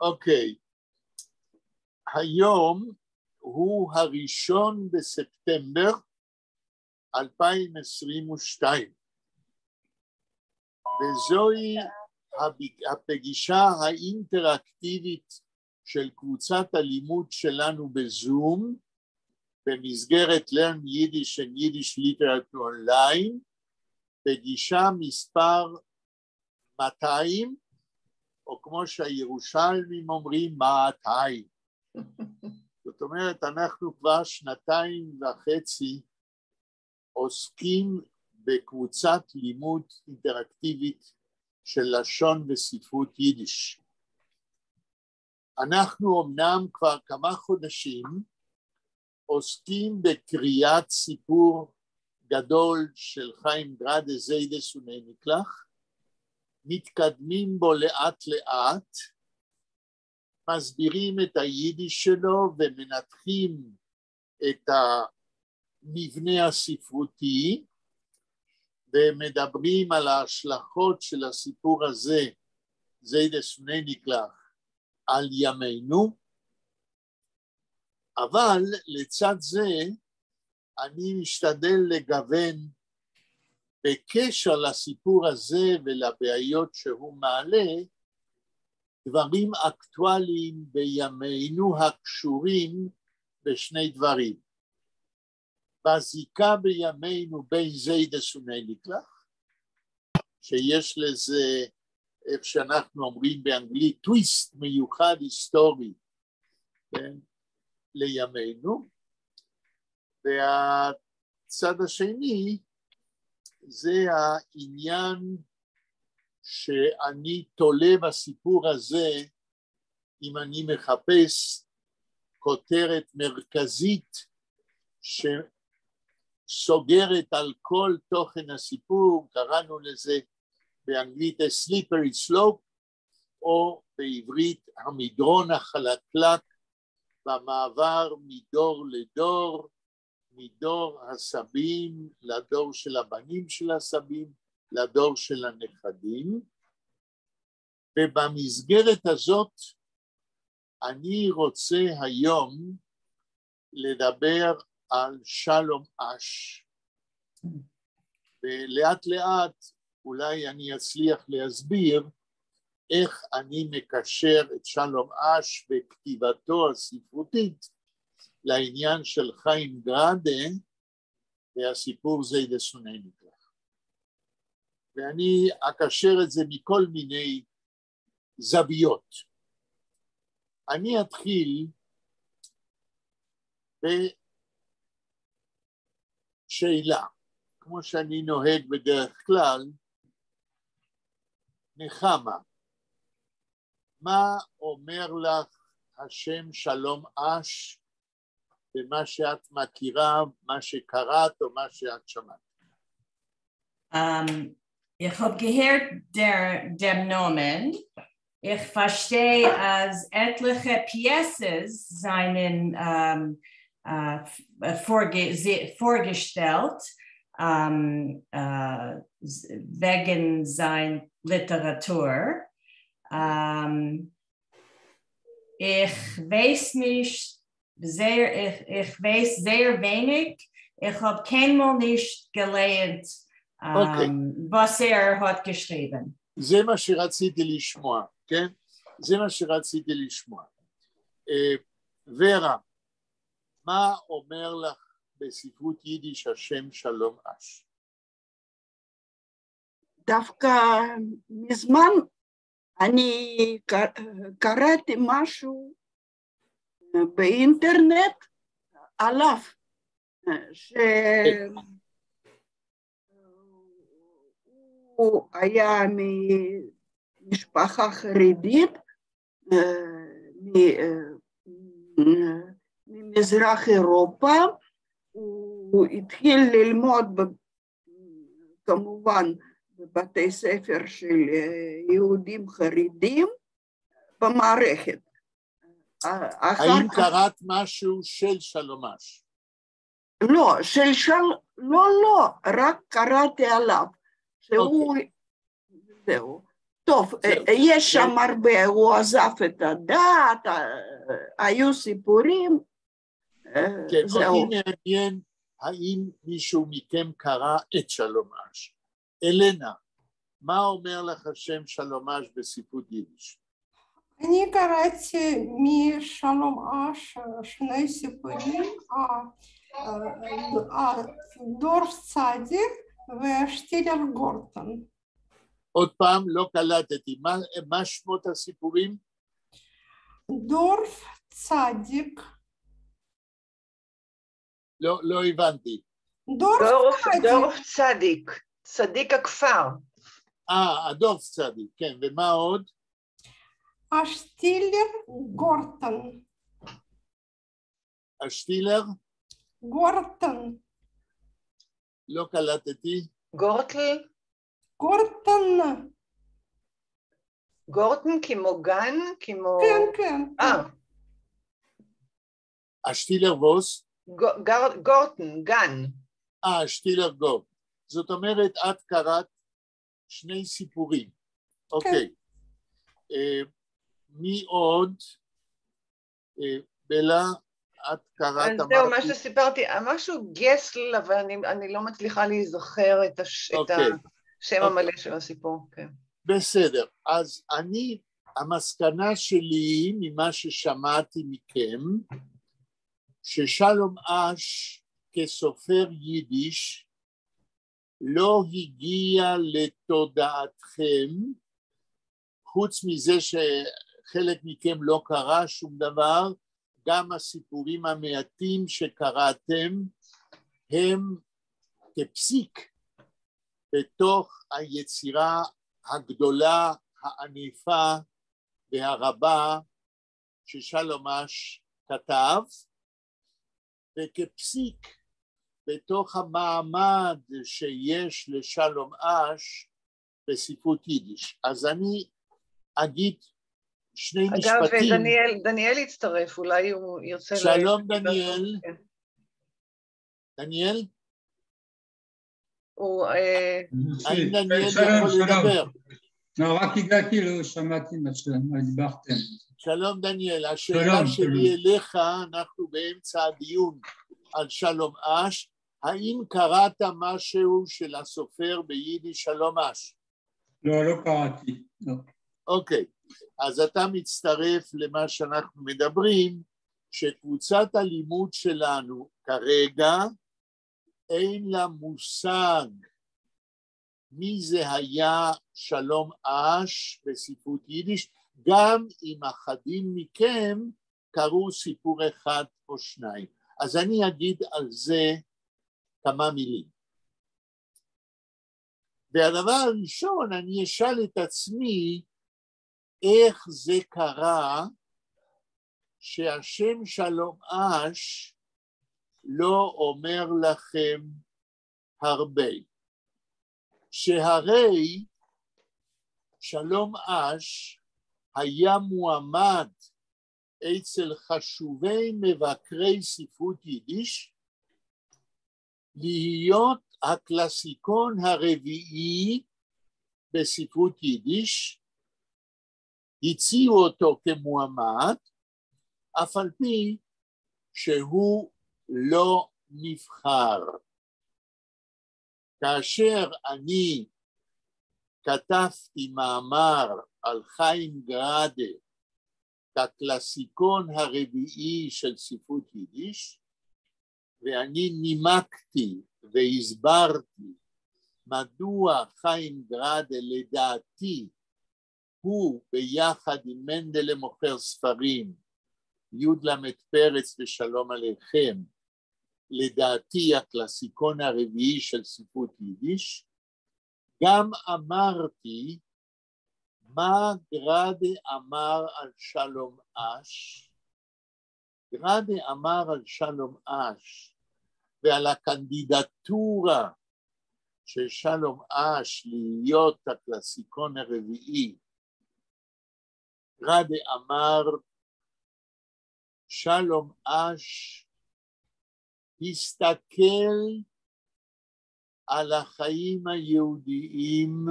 אוקיי. היום הוא 1 בספטמבר 2022. וזוהי הפגישה האינטראקטיבית של קבוצת הלימוד שלנו בזום, במסגרת Learn Yiddish and Yiddish Literature Online, פגישה מספר 200, או כמו שהירושלמים אומרים, 200. זאת אומרת, אנחנו כבר 2.5 עוסקים בקבוצת לימוד אינטראקטיבית של לשון וספרות יידיש. אנחנו אמנם כבר כמה חודשים עוסקים בקריאת סיפור גדול של חיים גראדה זיידס ונקלח, מתקדמים בו לאט לאט, מסבירים את היידיש שלו ומנתחים את המבנה הספרותי, ומדברים על ההשלכות של הסיפור הזה, זיידס ונקלח, על ימינו. אבל לצד זה אני משתדל לגוון בקשר לסיפור הזה ולבעיות שהוא מעלה, דברים אקטואליים בימינו הקשורים בשני דברים. בזיקה בימינו בין זיידס ונקלח, שיש לזה, איך שאנחנו אומרים באנגלית, טוויסט מיוחד היסטורי, כן? לימינו, והצד השני זה העניין שאני תולה בסיפור הזה, אם אני מחפש כותרת מרכזית שסוגרת על כל תוכן הסיפור, קראנו לזה באנגלית a slippery slope, או בעברית המדרון החלקלק, במעבר מדור לדור, מדור הסבים לדור של הבנים של הסבים, לדור של הנכדים. ובמסגרת הזאת אני רוצה היום לדבר על שלום אש. ולאט לאט אולי אני אצליח להסביר איך אני מקשר את שלום אש וכתיבתו הספרותית לעניין של חיים גראדה והסיפור זיידס ונקלח. ואני אקשר את זה מכל מיני זוויות. אני אתחיל בשאלה, כמו שאני נוהג בדרך כלל, נחמה, מה אומר לך השם שלום אש במה שאת מכירה, מה שקראת או מה שאת שמעת? Ich habe gehört dem Namen. Ich verstehe, als etliche Pieces seien vorgestellt wegen seiner Literatur. Ich weiß nicht ich weiß sehr wenig. Ich habe keinmal nicht gelernt, was hat geschrieben. זה מה שרציתי לשמוע, כן? זה מה שרציתי לשמוע. ורה, מה אומר לך בספרות יידיש השם שלום אש? דווקא מזמן אני קראתי משהו באינטרנט עליו, שהוא היה ממשפחה חרדית, ממזרח אירופה, הוא התחיל ללמוד כמובן בבתי ספר של יהודים חרדים במערכת. האם קראת משהו של שלום אש? לא, לא, רק קראתי עליו, שהוא, זהו. טוב, יש שם הרבה, הוא עזב את הדת, היו סיפורים, זהו. אותי מעניין, האם מישהו מכם קרא את שלום אש? אלנה, מה אומר לך שם שלום אש בספרות יידיש? אני קראתי משלום אש שני סיפורים, דורף צדיק ושטילר גורטון. עוד פעם, לא קלטתי, מה שמות הסיפורים? דורף צדיק. לא הבנתי. דורף צדיק, צדיק הכפר. הדורף צדיק, כן, ומה עוד? השטילר גורטון. השטילר? גורטון. לא קלטתי. גורטל? גורטון. גורטון כמו גן? כמו... כן, כן. השטילר ווס? גורטון, גן. שטילר גורטון. זאת אומרת, את קראת שני סיפורים. אוקיי. מי עוד? בלה, את קראת... אז זהו, מה שסיפרתי, משהו גסל, אבל אני לא מצליחה להיזכר את השם המלא של הסיפור. בסדר, אז המסקנה שלי ממה ששמעתי מכם, ששלום אש כסופר יידיש לא הגיע לתודעתכם, חוץ מזה שחלק מכם לא קרא שום דבר, גם הסיפורים המעטים שקראתם הם כפסיק בתוך היצירה הגדולה, הענפה והרבה ששלום אש כתב, וכפסיק בתוך המעמד שיש לשלום אש בספרות יידיש. אז אני אגיד שני משפטים. אגב, דניאל יצטרף, אולי הוא ירצה... שלום דניאל. דניאל? האם דניאל יכול לדבר? לא, רק הגעתי, לא שמעתי מה דיברתם. שלום דניאל, השאלה שלי אליך, אנחנו באמצע הדיון על שלום אש, האם קראת משהו של הסופר ביידיש שלום אש? לא קראתי, לא. אוקיי, אז אתה מצטרף למה שאנחנו מדברים, שקבוצת הלימוד שלנו כרגע אין לה מושג מי זה היה שלום אש בספרות יידיש, גם אם אחדים מכם קראו סיפור אחד או שניים. אז אני אגיד על זה כמה מילים. והדבר הראשון, אני אשאל את עצמי, איך זה קרה שהשם שלום אש לא אומר לכם הרבה? שהרי שלום אש היה מועמד אצל חשובי מבקרי ספרות יידיש להיות הקלאסיקון הרביעי בספרות יידיש, הציעו אותו כמועמד, אף על פי שהוא לא נבחר. כאשר אני כתבתי מאמר על חיים גראדה כקלאסיקון הרביעי של ספרות יידיש, ואני נימקתי והסברתי מדוע חיים גראדה לדעתי הוא ביחד עם מנדלה מוכר ספרים, י' פרץ ושלום עליכם, לדעתי הקלאסיקון הרביעי של ספרות יידיש, גם אמרתי מה גראדה אמר על שלום אש. גראדה אמר על שלום אש ועל הקנדידטורה של שלום אש להיות הקלאסיקון הרביעי. גראדה אמר שלום אש הסתכל על החיים היהודיים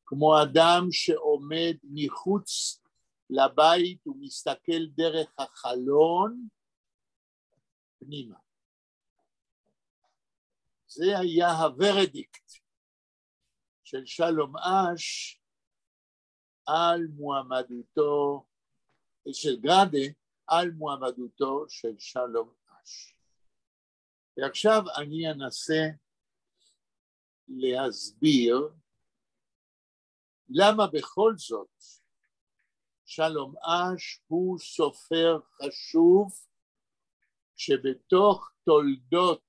כמו אדם שעומד מחוץ לבית ומסתכל דרך החלון פנימה. זה היה הוורדיקט של שלום אש על מועמדותו, של גראדה, על מועמדותו של שלום אש. ועכשיו אני אנסה להסביר למה בכל זאת שלום אש הוא סופר חשוב שבתוך תולדות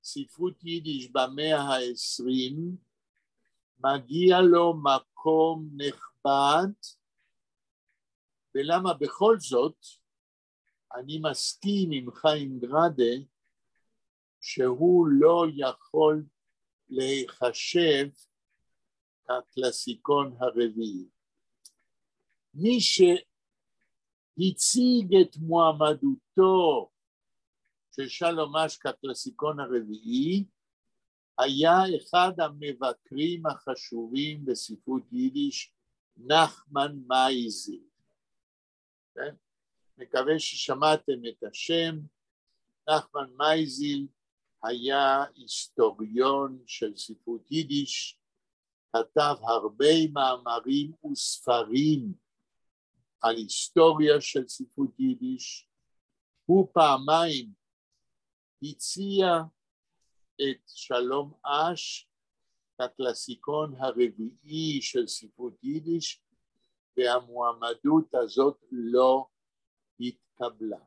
ספרות יידיש במאה ה-20 מגיע לו מקום נכבד, ולמה בכל זאת אני מסכים עם חיים גראדה שהוא לא יכול להיחשב כקלאסיקון הרביעי. מי שהציג את מועמדותו של שלום אש כקלאסיקון הרביעי היה אחד המבקרים החשובים בספרות יידיש, נחמן מייזל. כן? מקווה ששמעתם את השם. נחמן מייזל היה היסטוריון של ספרות יידיש, כתב הרבה מאמרים וספרים על היסטוריה של ספרות יידיש. הוא פעמיים הציע את שלום אש כקלאסיקון הרביעי של ספרות יידיש, והמועמדות הזאת לא התקבלה.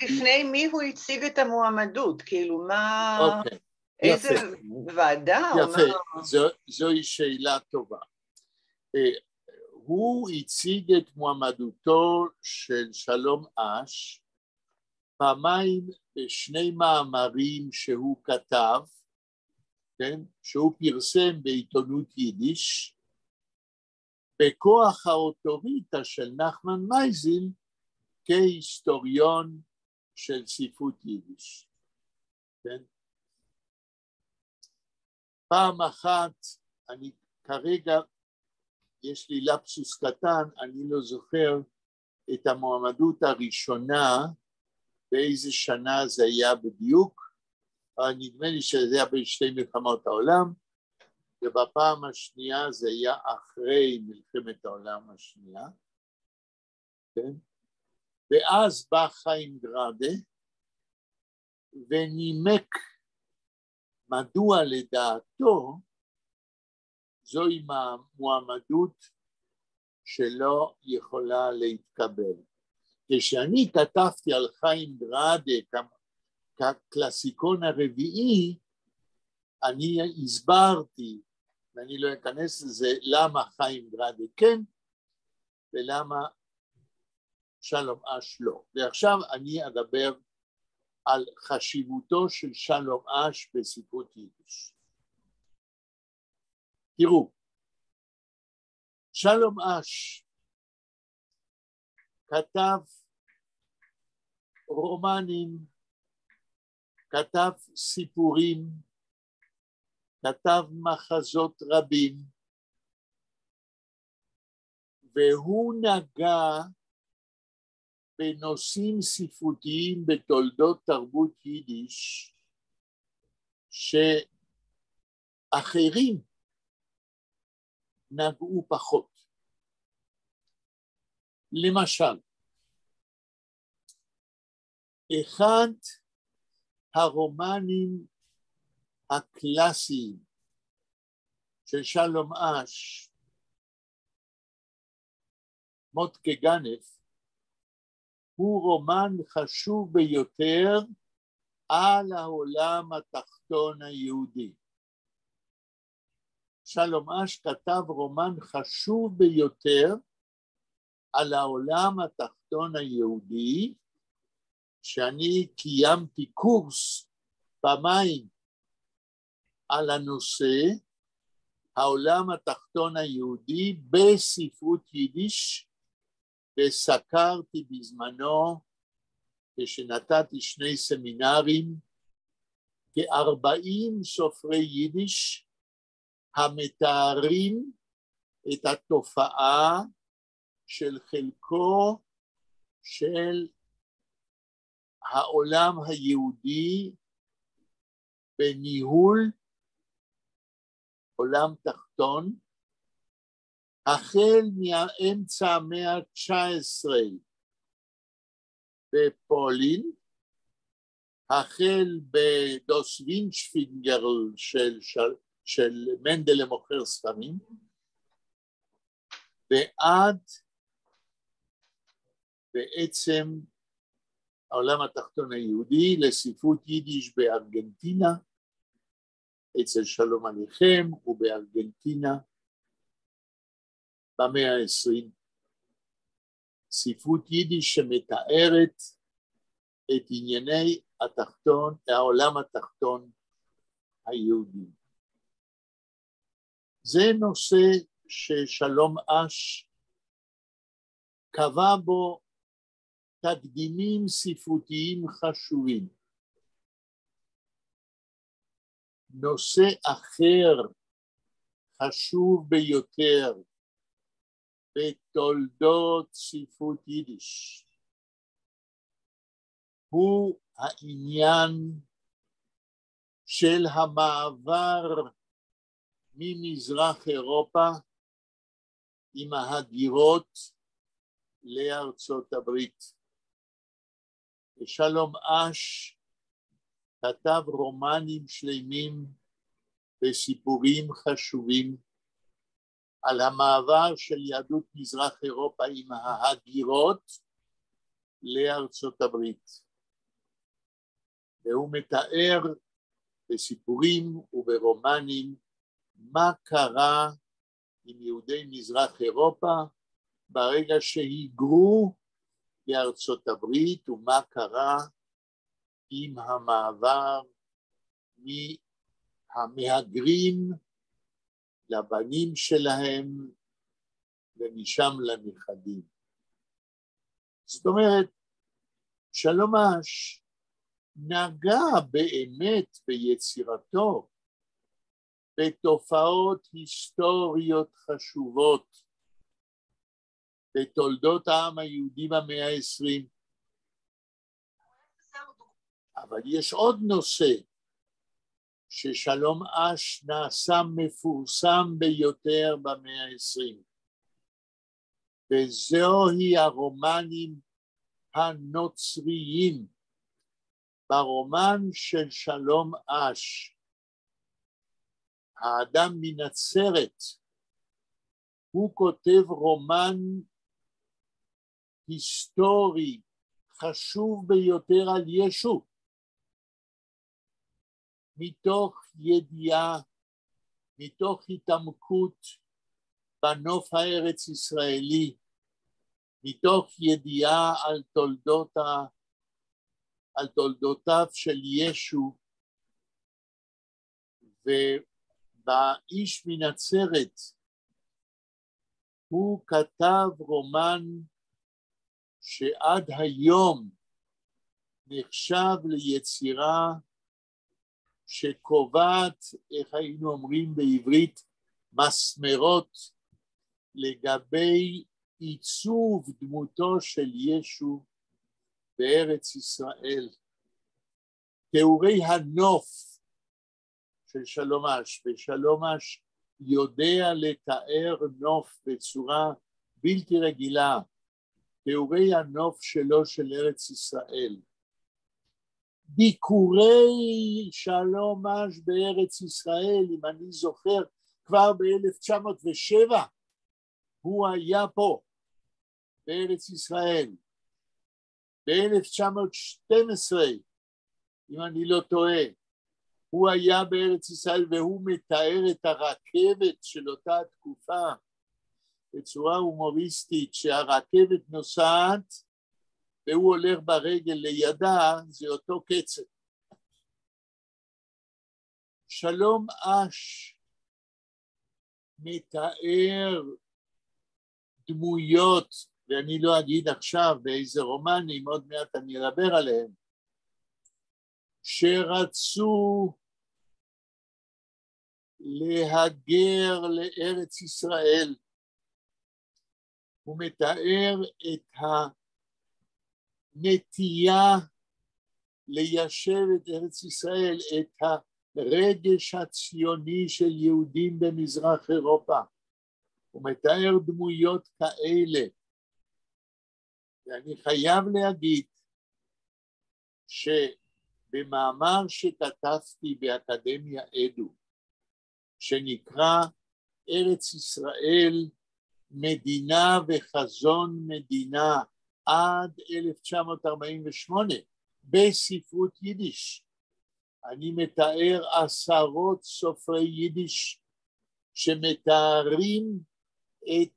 בפני מי הוא הציג את המועמדות? כאילו מה... אוקיי. איזה ועדה? יפה, זוהי שאלה טובה. הוא הציג את מועמדותו של שלום אש פעמיים בשני מאמרים שהוא כתב, כן? שהוא פרסם בעיתונות יידיש, בכוח האוטוריטה של נחמן מייזל כהיסטוריון של ספרות יידיש. כן? פעם אחת, אני כרגע, יש לי לפסוס קטן, אני לא זוכר את המועמדות הראשונה, באיזה שנה זה היה בדיוק, אבל נדמה לי שזה היה בין שתי מלחמות העולם, ובפעם השנייה זה היה אחרי מלחמת העולם השנייה, כן? ואז בא חיים גראדה, ונימק מדוע לדעתו זוהי מועמדות שלא יכולה להתקבל. כשאני כתבתי על חיים גראדה כקלאסיקון הרביעי, אני הסברתי, ואני לא אכנס לזה, למה חיים גראדה כן, ולמה שלום אש לא. ועכשיו אני אדבר על חשיבותו של שלום אש בספרות יידיש. תראו, שלום אש כתב רומנים, כתב סיפורים, כתב מחזות רבים, והוא נגע בנושאים ספרותיים בתולדות תרבות יידיש שאחרים נגעו פחות. למשל, אחד הרומנים הקלאסיים של שלום אש, מוטקה גנף, הוא רומן חשוב ביותר על העולם התחתון היהודי. שלום אש כתב רומן חשוב ביותר על העולם התחתון היהודי, שאני קיימתי קורס פעמיים על הנושא, העולם התחתון היהודי בספרות יידיש, וסקרתי בזמנו, כשנתתי שני סמינרים, כ-40 סופרי יידיש המתארים את התופעה של חלקו של העולם היהודי בניהול עולם תחתון, החל מאמצע המאה ה-19 בפולין, החל בדוס וינצ'פינגר של מנדל למוכר ספרים, ועד בעצם העולם התחתון היהודי לספרות יידיש בארגנטינה, אצל שלום עליכם ובארגנטינה במאה ה-20. ספרות יידיש שמתארת את ענייני העולם התחתון היהודי. זה נושא ששלום אש קבע בו תקדימים ספרותיים חשובים. נושא אחר חשוב ביותר בתולדות ספרות יידיש הוא העניין של המעבר ממזרח אירופה עם ההגירות לארצות הברית. ושלום אש כתב רומנים שלמים וסיפורים חשובים על המעבר של יהדות מזרח אירופה עם ההגירות לארצות הברית. והוא מתאר בסיפורים וברומנים מה קרה עם יהודי מזרח אירופה ברגע שהיגרו לארצות הברית, ומה קרה עם המעבר מהמהגרים לבנים שלהם ומשם לנכדים. זאת אומרת, שלום אש נגע באמת ביצירתו בתופעות היסטוריות חשובות בתולדות העם היהודי במאה ה-20. אבל יש עוד נושא ששלום אש נעשה מפורסם ביותר במאה ה-20, וזוהי הרומנים הנוצריים. ברומן של שלום אש, האדם מנצרת, הוא כותב רומן היסטורי חשוב ביותר על ישו, מתוך ידיעה, מתוך התעמקות בנוף הארץ ישראלי, מתוך ידיעה על תולדותיו של ישו. ובאיש מנצרת הוא כתב רומן שעד היום נחשב ליצירה שקובעת, איך היינו אומרים בעברית, מסמרות לגבי עיצוב דמותו של ישו בארץ ישראל. תיאורי הנוף של שלום אש, ושלום אש יודע לתאר נוף בצורה בלתי רגילה, תיאורי הנוף שלו של ארץ ישראל. ביקורי שלום אש בארץ ישראל, אם אני זוכר, כבר ב-1907 הוא היה פה בארץ ישראל. ב-1912, אם אני לא טועה, הוא היה בארץ ישראל והוא מתאר את הרכבת של אותה תקופה בצורה הומוריסטית, שהרכבת נוסעת והוא הולך ברגל לידה, זה אותו קצב. שלום אש מתאר דמויות, ואני לא אגיד עכשיו באיזה רומנים, עוד מעט אני אדבר עליהם, שרצו להגר לארץ ישראל. הוא מתאר את הנטייה ליישב את ארץ ישראל, את הרגש הציוני של יהודים במזרח אירופה. הוא מתאר דמויות כאלה. ואני חייב להגיד שבמאמר שכתבתי באקדמיה אדו, שנקרא ארץ ישראל, מדינה וחזון מדינה עד 1948, בספרות יידיש, אני מתאר עשרות סופרי יידיש שמתארים את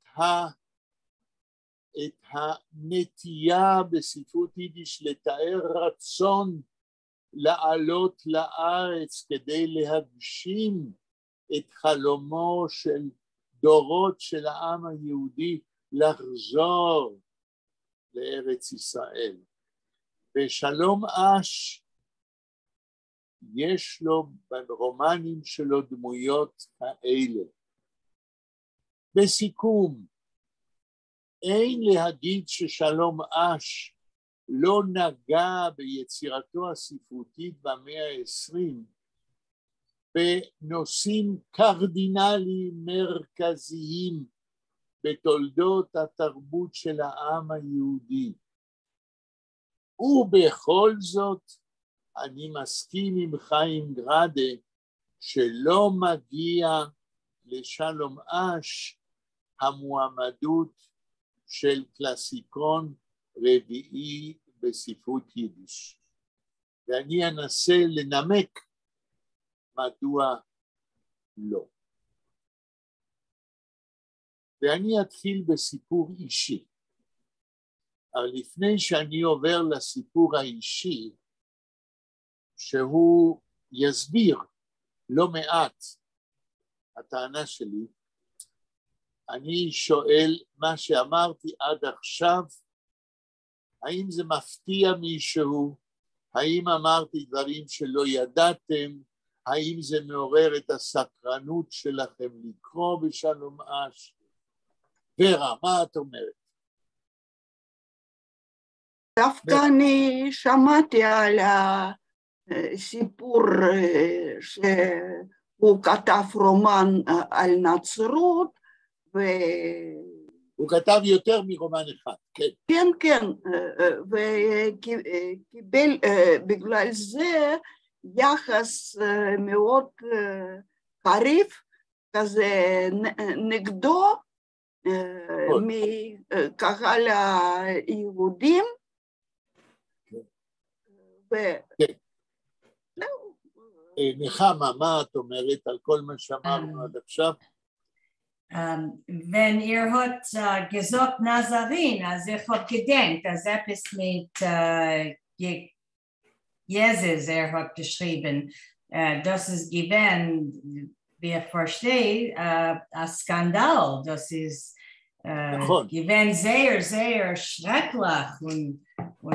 הנטייה בספרות יידיש לתאר רצון לעלות לארץ כדי להגשים את חלומו של דורות של העם היהודי לחזור לארץ ישראל. ושלום אש יש לו ברומנים שלו דמויות כאלה. בסיכום, אין להגיד ששלום אש לא נגע ביצירתו הספרותית במאה ה-20 בנושאים קרדינליים מרכזיים בתולדות התרבות של העם היהודי. ובכל זאת אני מסכים עם חיים גרדה שלא מגיע לשלום אש המועמדות של קלאסיקון רביעי בספרות יידיש. ואני אנסה לנמק מדוע לא. ואני אתחיל בסיפור אישי. אבל לפני שאני עובר לסיפור האישי, שהוא יסביר לא מעט הטענה שלי, אני שואל מה שאמרתי עד עכשיו, האם זה מפתיע מישהו? האם אמרתי דברים שלא ידעתם? האם זה מעורר את הסקרנות שלכם לקרוא בשלום אש? ורה, מה את אומרת? דווקא אני שמעתי על הסיפור שהוא כתב רומן על נצרות, הוא כתב יותר מרומן אחד, כן. כן, כן, וקיבל בגלל זה יחס מאוד חריף כזה נגדו מקהל היהודים, נחמה, מה את אומרת על כל מה שאמרנו עד עכשיו? Wenn ihr hat gesagt Nazarin, also ich habe gedenkt, als etwas mit Jesus hat geschrieben, das ist gewesen, wie ich verstehe, ein Skandal, das ist gewesen sehr, sehr schrecklich und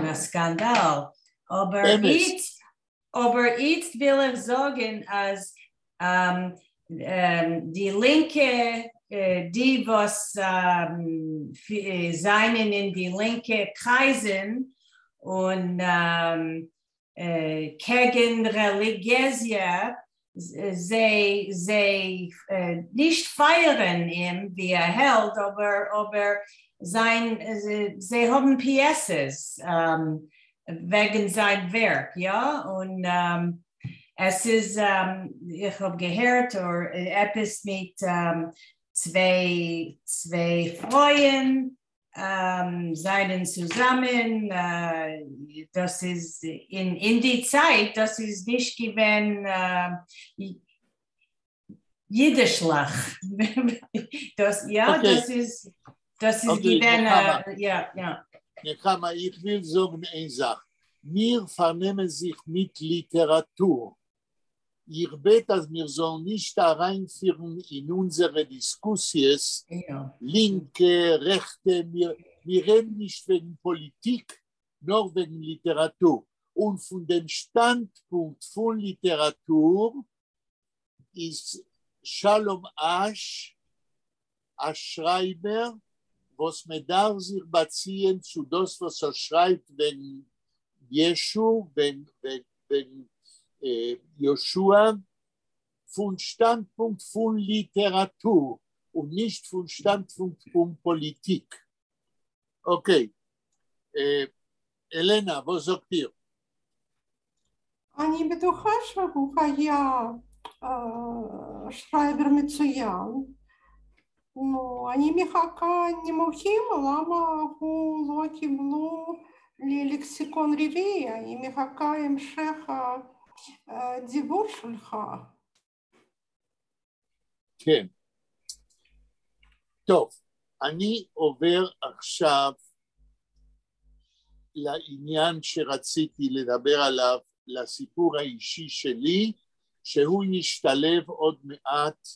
ein Skandal. Aber jetzt will ich sagen, als die Linke, die was seien in die linke Kreisen und gegen Religiöse, sie nicht feiern ihn, wie hält, aber sie haben Pieces wegen sein Werk, ja, und es ist, ich habe gehört, oder etwas mit zwei Freunden seien zusammen, das ist in die Zeit, das ist nicht gewesen Jiddischlach. Das, ja, okay. Das ist okay, gewesen, ja. נחמה, ich will sagen eine Sache. Wir vernehmen sich mit Literatur. Ich bete, dass wir so nicht da reinführen in unsere Diskussions, linke, rechte, wir reden nicht wegen Politik, nur wegen Literatur. Und von dem Standpunkt von Literatur ist Shalom Asch, Schreiber, was mir darf sich beziehen zu das, was schreibt, wenn Jeschu, wenn Joshua, von Standpunkt von Literatur und nicht von Standpunkt von Politik. Okay. אלנה, was sagt ihr? אני בטוחה שהוא היה שרייבר מצוין. נו, אני מחכה נימוקים למה הוא לא קיבלו ללקסיקון רביעי. אני מחכה המשך הדיבור שלך. כן. טוב, אני עובר עכשיו לעניין שרציתי לדבר עליו, לסיפור האישי שלי, שהוא ישתלב עוד מעט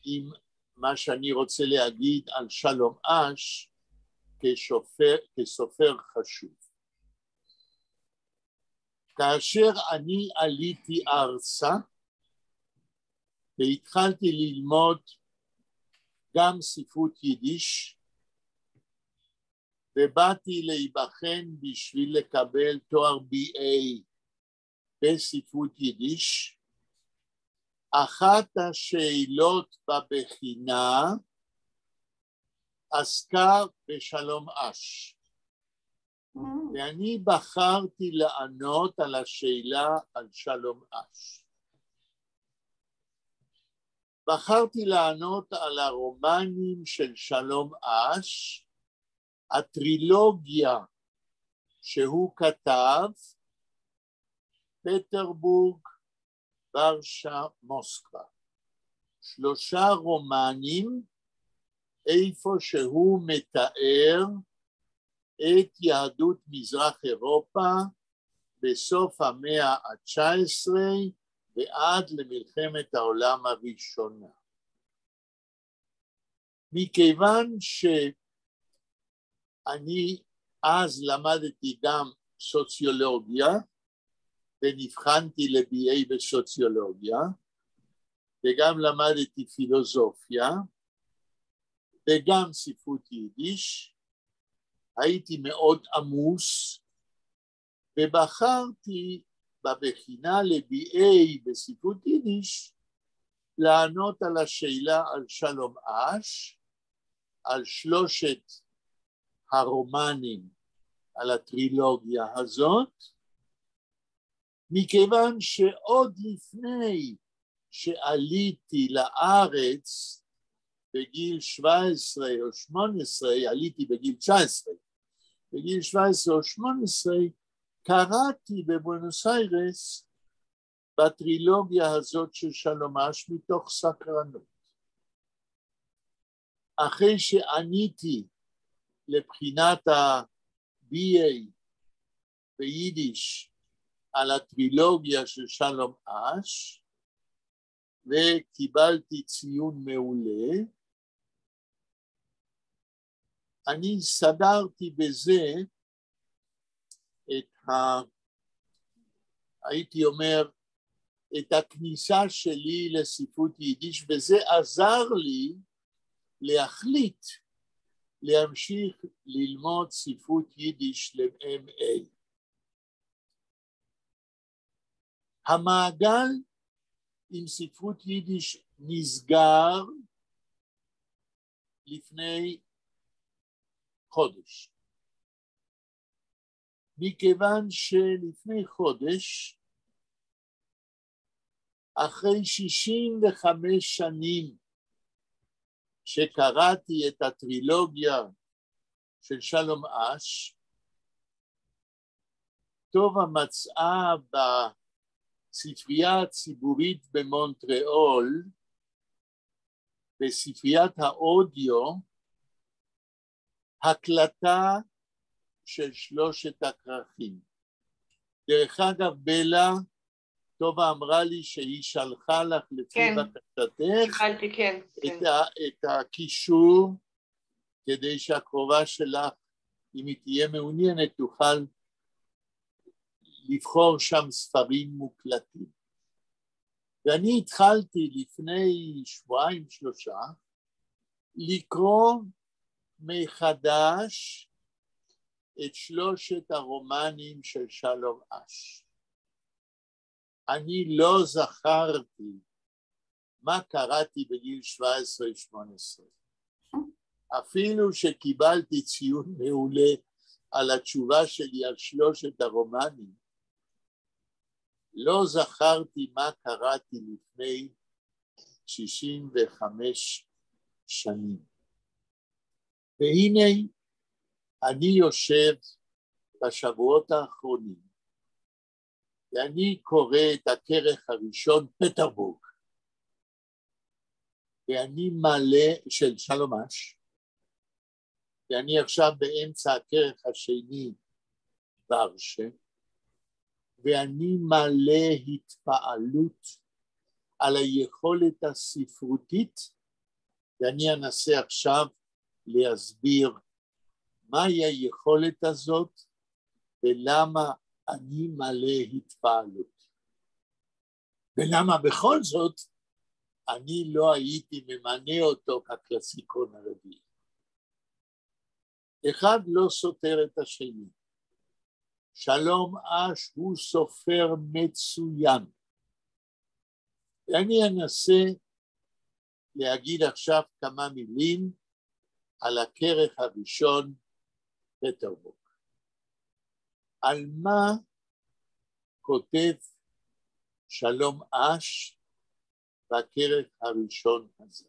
עם מה שאני רוצה להגיד על שלום אש כסופר חשוב. כאשר אני עליתי ארצה והתחלתי ללמוד גם ספרות יידיש, ובאתי להיבחן בשביל לקבל תואר BA בספרות יידיש, אחת השאלות בבחינה עסקה בשלום אש. ואני בחרתי לענות על השאלה על שלום אש. בחרתי לענות על הרומנים של שלום אש, הטרילוגיה שהוא כתב, פטרבורג, ורשה, מוסקבה. 3 רומנים, איפה שהוא מתאר את יהדות מזרח אירופה בסוף המאה ה-19 ועד למלחמת העולם הראשונה. מכיוון שאני אז למדתי גם סוציולוגיה, ונבחנתי ל-BA בסוציולוגיה, וגם למדתי פילוסופיה, וגם ספרות יידיש, הייתי מאוד עמוס, ובחרתי בבחינה ל-BA בספרות יידיש, לענות על השאלה על שלום אש, על 3 הרומנים, על הטרילוגיה הזאת, מכיוון שעוד לפני שעליתי לארץ בגיל 17 או 18, עליתי בגיל 19, בגיל 17 או 18, קראתי בבואנוס איירס בטרילוגיה הזאת של שלום אש מתוך סקרנות. אחרי שעניתי לבחינת ה-BA ביידיש על הטרילוגיה של שלום אש, וקיבלתי ציון מעולה, אני סגרתי בזה הייתי אומר, את הכניסה שלי לספרות יידיש, וזה עזר לי להחליט להמשיך ללמוד ספרות יידיש ל-MA. המעגל עם ספרות יידיש נסגר לפני חודש. מכיוון שלפני חודש, אחרי 65 שנים שקראתי את הטרילוגיה של שלום אש, טובה מצאה בספרייה הציבורית במונטריאול, בספריית האודיו, הקלטה של 3 הכרכים. דרך אגב, בלה, טובה אמרה לי שהיא שלחה לך לפי בקשתך את הקישור, כדי שהקרובה שלך, אם היא תהיה מעוניינת, תוכל לבחור שם ספרים מוקלטים. ואני התחלתי לפני שבועיים שלושה לקרוא מחדש את שלושת הרומנים של שלום אש. אני לא זכרתי מה קראתי בגיל 17-18. אפילו שקיבלתי ציון מעולה על התשובה שלי על שלושת הרומנים, לא זכרתי מה קראתי לפני 65 שנים. והנה אני יושב בשבועות האחרונים, ואני קורא את הכרך הראשון, פטרבורג, ואני מלא של שלום אש, ואני עכשיו באמצע הכרך השני, ורשה, ואני מלא התפעלות על היכולת הספרותית, ואני אנסה עכשיו להסביר מהי היכולת הזאת ולמה אני מלא התפעלות. ולמה בכל זאת אני לא הייתי ממנה אותו כקלאסיקון הרביעי. אחד לא סותר את השני. שלום אש הוא סופר מצוין. ואני אנסה להגיד עכשיו כמה מילים על הכרך הראשון, פטרבורג. על מה כותב שלום אש בכרך הראשון הזה?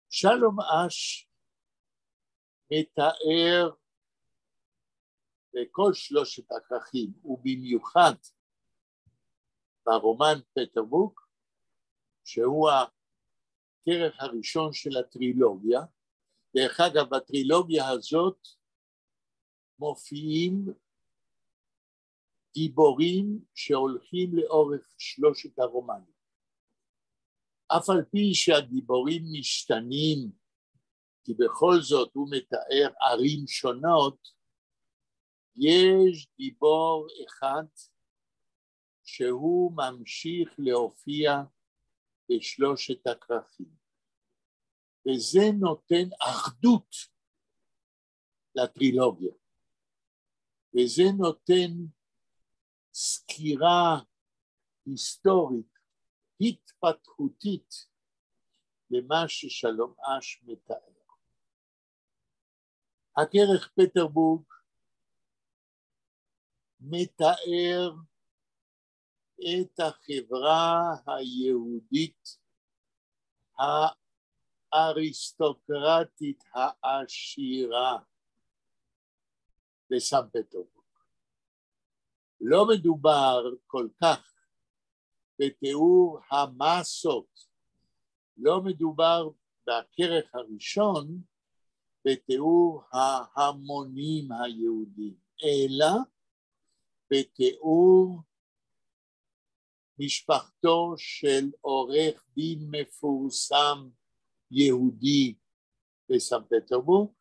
שלום אש מתאר בכל שלושת הכרכים, ובמיוחד ברומן פטרבורג, שהוא הכרך הראשון של הטרילוגיה. דרך אגב, בטרילוגיה הזאת מופיעים גיבורים שהולכים לאורך שלושת הרומנים. אף על פי שהגיבורים משתנים, כי בכל זאת הוא מתאר ערים שונות, יש גיבור אחד שהוא ממשיך להופיע בשלושת הכרכים. וזה נותן אחדות לטרילוגיה. וזה נותן סקירה היסטורית, התפתחותית, למה ששלום אש מתאר. הכרך פטרבורג מתאר את החברה היהודית האריסטוקרטית העשירה בסן פטרבורג. לא מדובר כל כך בתיאור המסות, לא מדובר בכרך הראשון בתיאור ההמונים היהודים, אלא בתיאור משפחתו של עורך דין מפורסם יהודי בסן פטרבורג,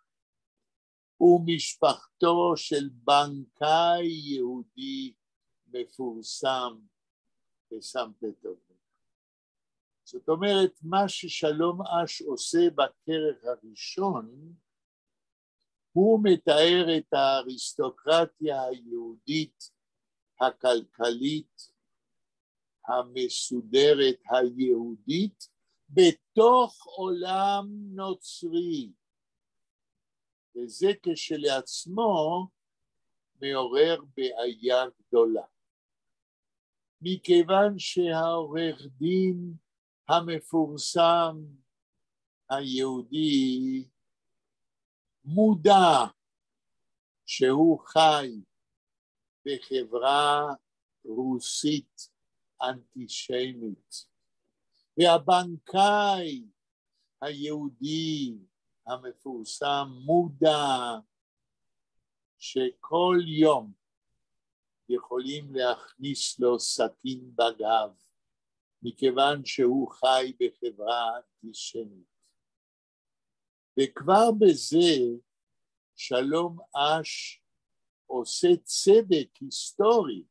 ומשפחתו של בנקאי יהודי מפורסם בסן פטרבורג. זאת אומרת, מה ששלום אש עושה בכרך הראשון, הוא מתאר את האריסטוקרטיה היהודית הכלכלית המסודרת היהודית בתוך עולם נוצרי, וזה כשלעצמו מעורר בעיה גדולה, מכיוון שהעורך דין המפורסם היהודי מודע שהוא חי בחברה רוסית אנטישמית, והבנקאי היהודי המפורסם מודע שכל יום יכולים להכניס לו סכין בגב, מכיוון שהוא חי בחברה אנטישמית. וכבר בזה שלום אש עושה צדק היסטורי,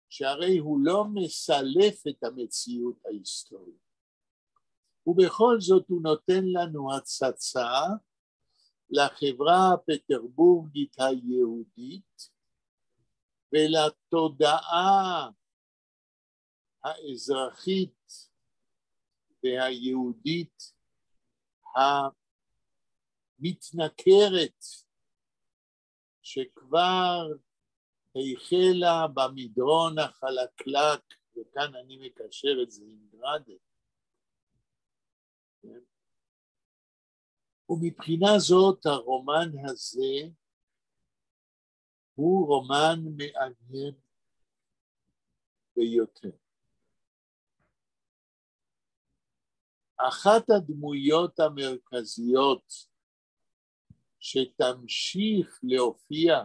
שהרי הוא לא מסלף את המציאות ההיסטורית. ובכל זאת הוא נותן לנו הצצה לחברה הפטרבורגית היהודית ולתודעה האזרחית והיהודית המתנכרת שכבר החלה במדרון החלקלק, וכאן אני מקשר את זה עם גרדה. ומבחינה זאת הרומן הזה הוא רומן מעניין ביותר. אחת הדמויות המרכזיות שתמשיך להופיע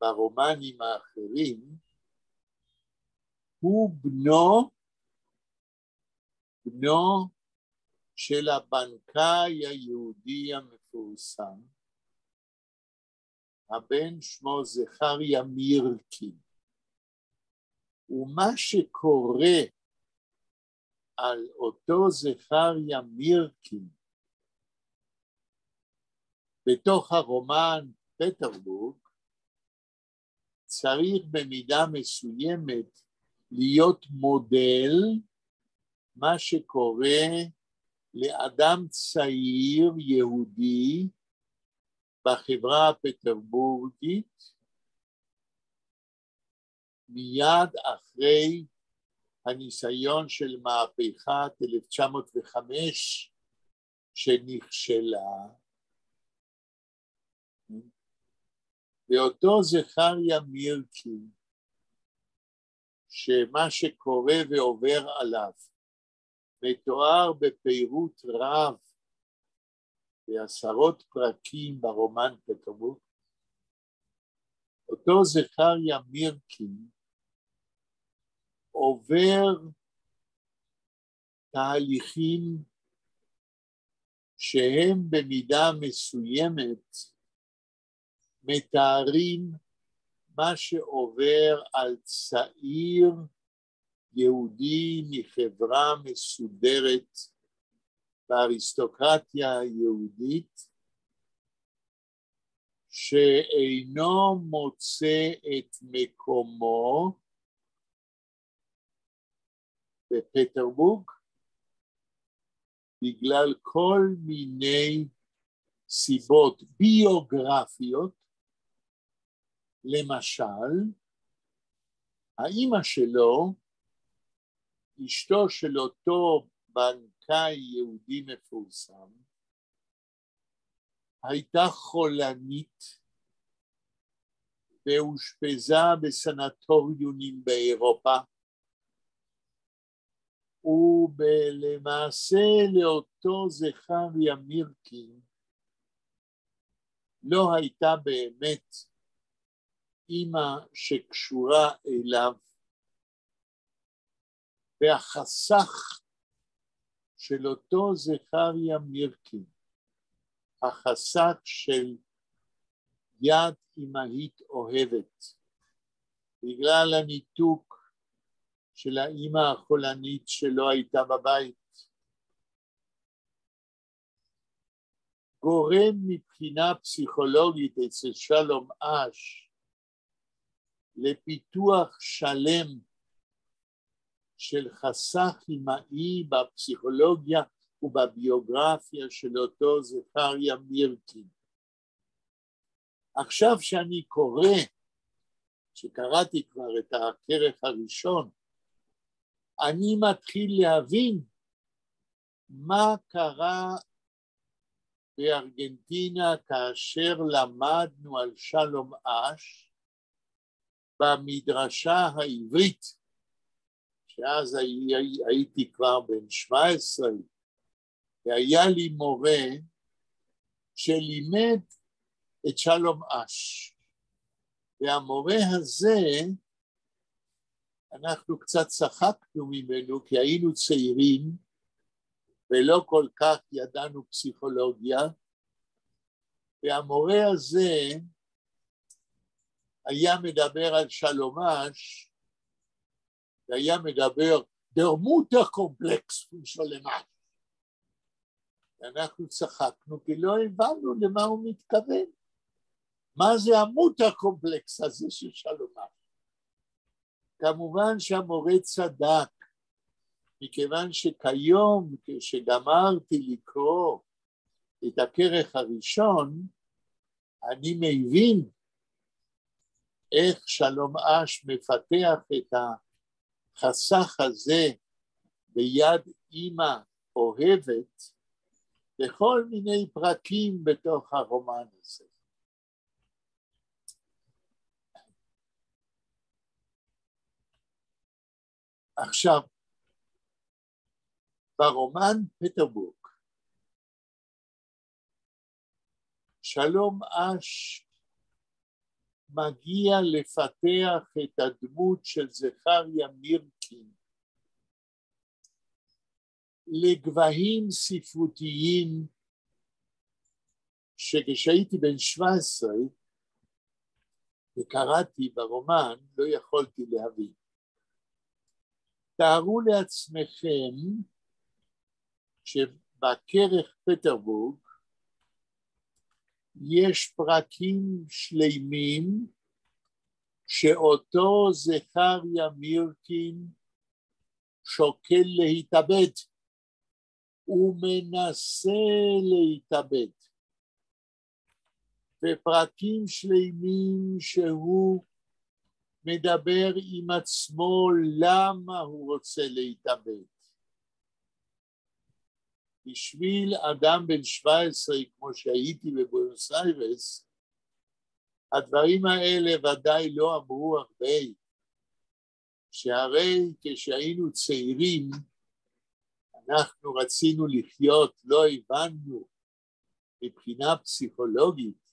ברומנים האחרים הוא בנו של הבנקאי היהודי המפורסם, הבן שמו זכריה מירקין. ומה שקורה על אותו זכריה מירקין בתוך הרומן פטרבורג צריך במידה מסוימת להיות מודל מה שקורה לאדם צעיר יהודי בחברה הפטרבורגית מיד אחרי הניסיון של מהפכת 1905 שנכשלה, ואותו זכריה מירקין שמה שקורה ועובר עליו מתואר בפירוט רב בעשרות פרקים ברומן פטרבורג. אותו זכריה מירקין עובר תהליכים שהם במידה מסוימת מתארים מה שעובר על צעיר יהודי מחברה מסודרת באריסטוקרטיה היהודית, שאינו מוצא את מקומו בפטרבורג בגלל כל מיני סיבות ביוגרפיות. למשל, האמא שלו, אשתו של אותו בנקאי יהודי מפורסם, הייתה חולנית ואושפזה בסנטוריונים באירופה, ולמעשה לאותו זכריה מירקין לא הייתה באמת אמא שקשורה אליו, והחסך של אותו זכריה מירקין, החסך של יד אמהית אוהבת, בגלל הניתוק של האמא החולנית שלא הייתה בבית, גורם מבחינה פסיכולוגית אצל שלום אש לפיתוח שלם של חסך אמאי בפסיכולוגיה ובביוגרפיה של אותו זכריה מירקין. עכשיו שאני קורא, שקראתי כבר את הכרך הראשון, אני מתחיל להבין מה קרה בארגנטינה כאשר למדנו על שלום אש במדרשה העברית, שאז הייתי כבר בן 17, והיה לי מורה שלימד את שלום אש. והמורה הזה, אנחנו קצת צחקנו ממנו כי היינו צעירים ולא כל כך ידענו פסיכולוגיה, והמורה הזה היה מדבר על שלומש, והיה מדבר der Mutterkomplex von שלומש. ואנחנו צחקנו כי לא הבנו למה הוא מתכוון. מה זה המוטרקומפלקס הזה של שלומש? כמובן שהמורה צדק, מכיוון שכיום כשגמרתי לקרוא את הכרך הראשון, אני מבין איך שלומש מפתח את החסך הזה ביד אמא אוהבת בכל מיני פרקים בתוך הרומן הזה. עכשיו, ברומן פטרבורג, שלום אש מגיע לפתח את הדמות של זכריה מירקין לגבהים ספרותיים שכשהייתי בן 17 וקראתי ברומן לא יכולתי להבין. תארו לעצמכם שבכרך פטרבורג יש פרקים שלמים שאותו זכריה מירקין שוקל להתאבד, הוא מנסה להתאבד, ופרקים שלמים שהוא מדבר עם עצמו למה הוא רוצה להתאבד. בשביל אדם בן 17 כמו שהייתי בבואנוס איירס, הדברים האלה ודאי לא אמרו הרבה, שהרי כשהיינו צעירים אנחנו רצינו לחיות, לא הבנו מבחינה פסיכולוגית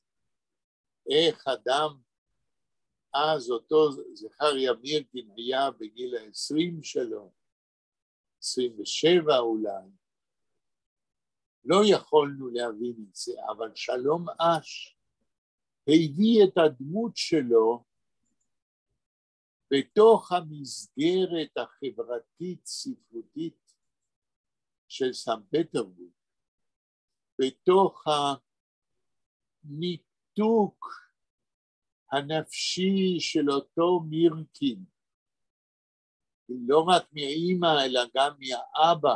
איך אדם, אז אותו זכריה מירקין היה בגיל ה-20 שלו, 27 אולי, לא יכולנו להבין את זה, אבל שלום אש הביא את הדמות שלו בתוך המסגרת החברתית ספרותית של סן פטרבורג, בתוך הניתוק הנפשי של אותו מירקין, לא רק מאמא אלא גם מהאבא,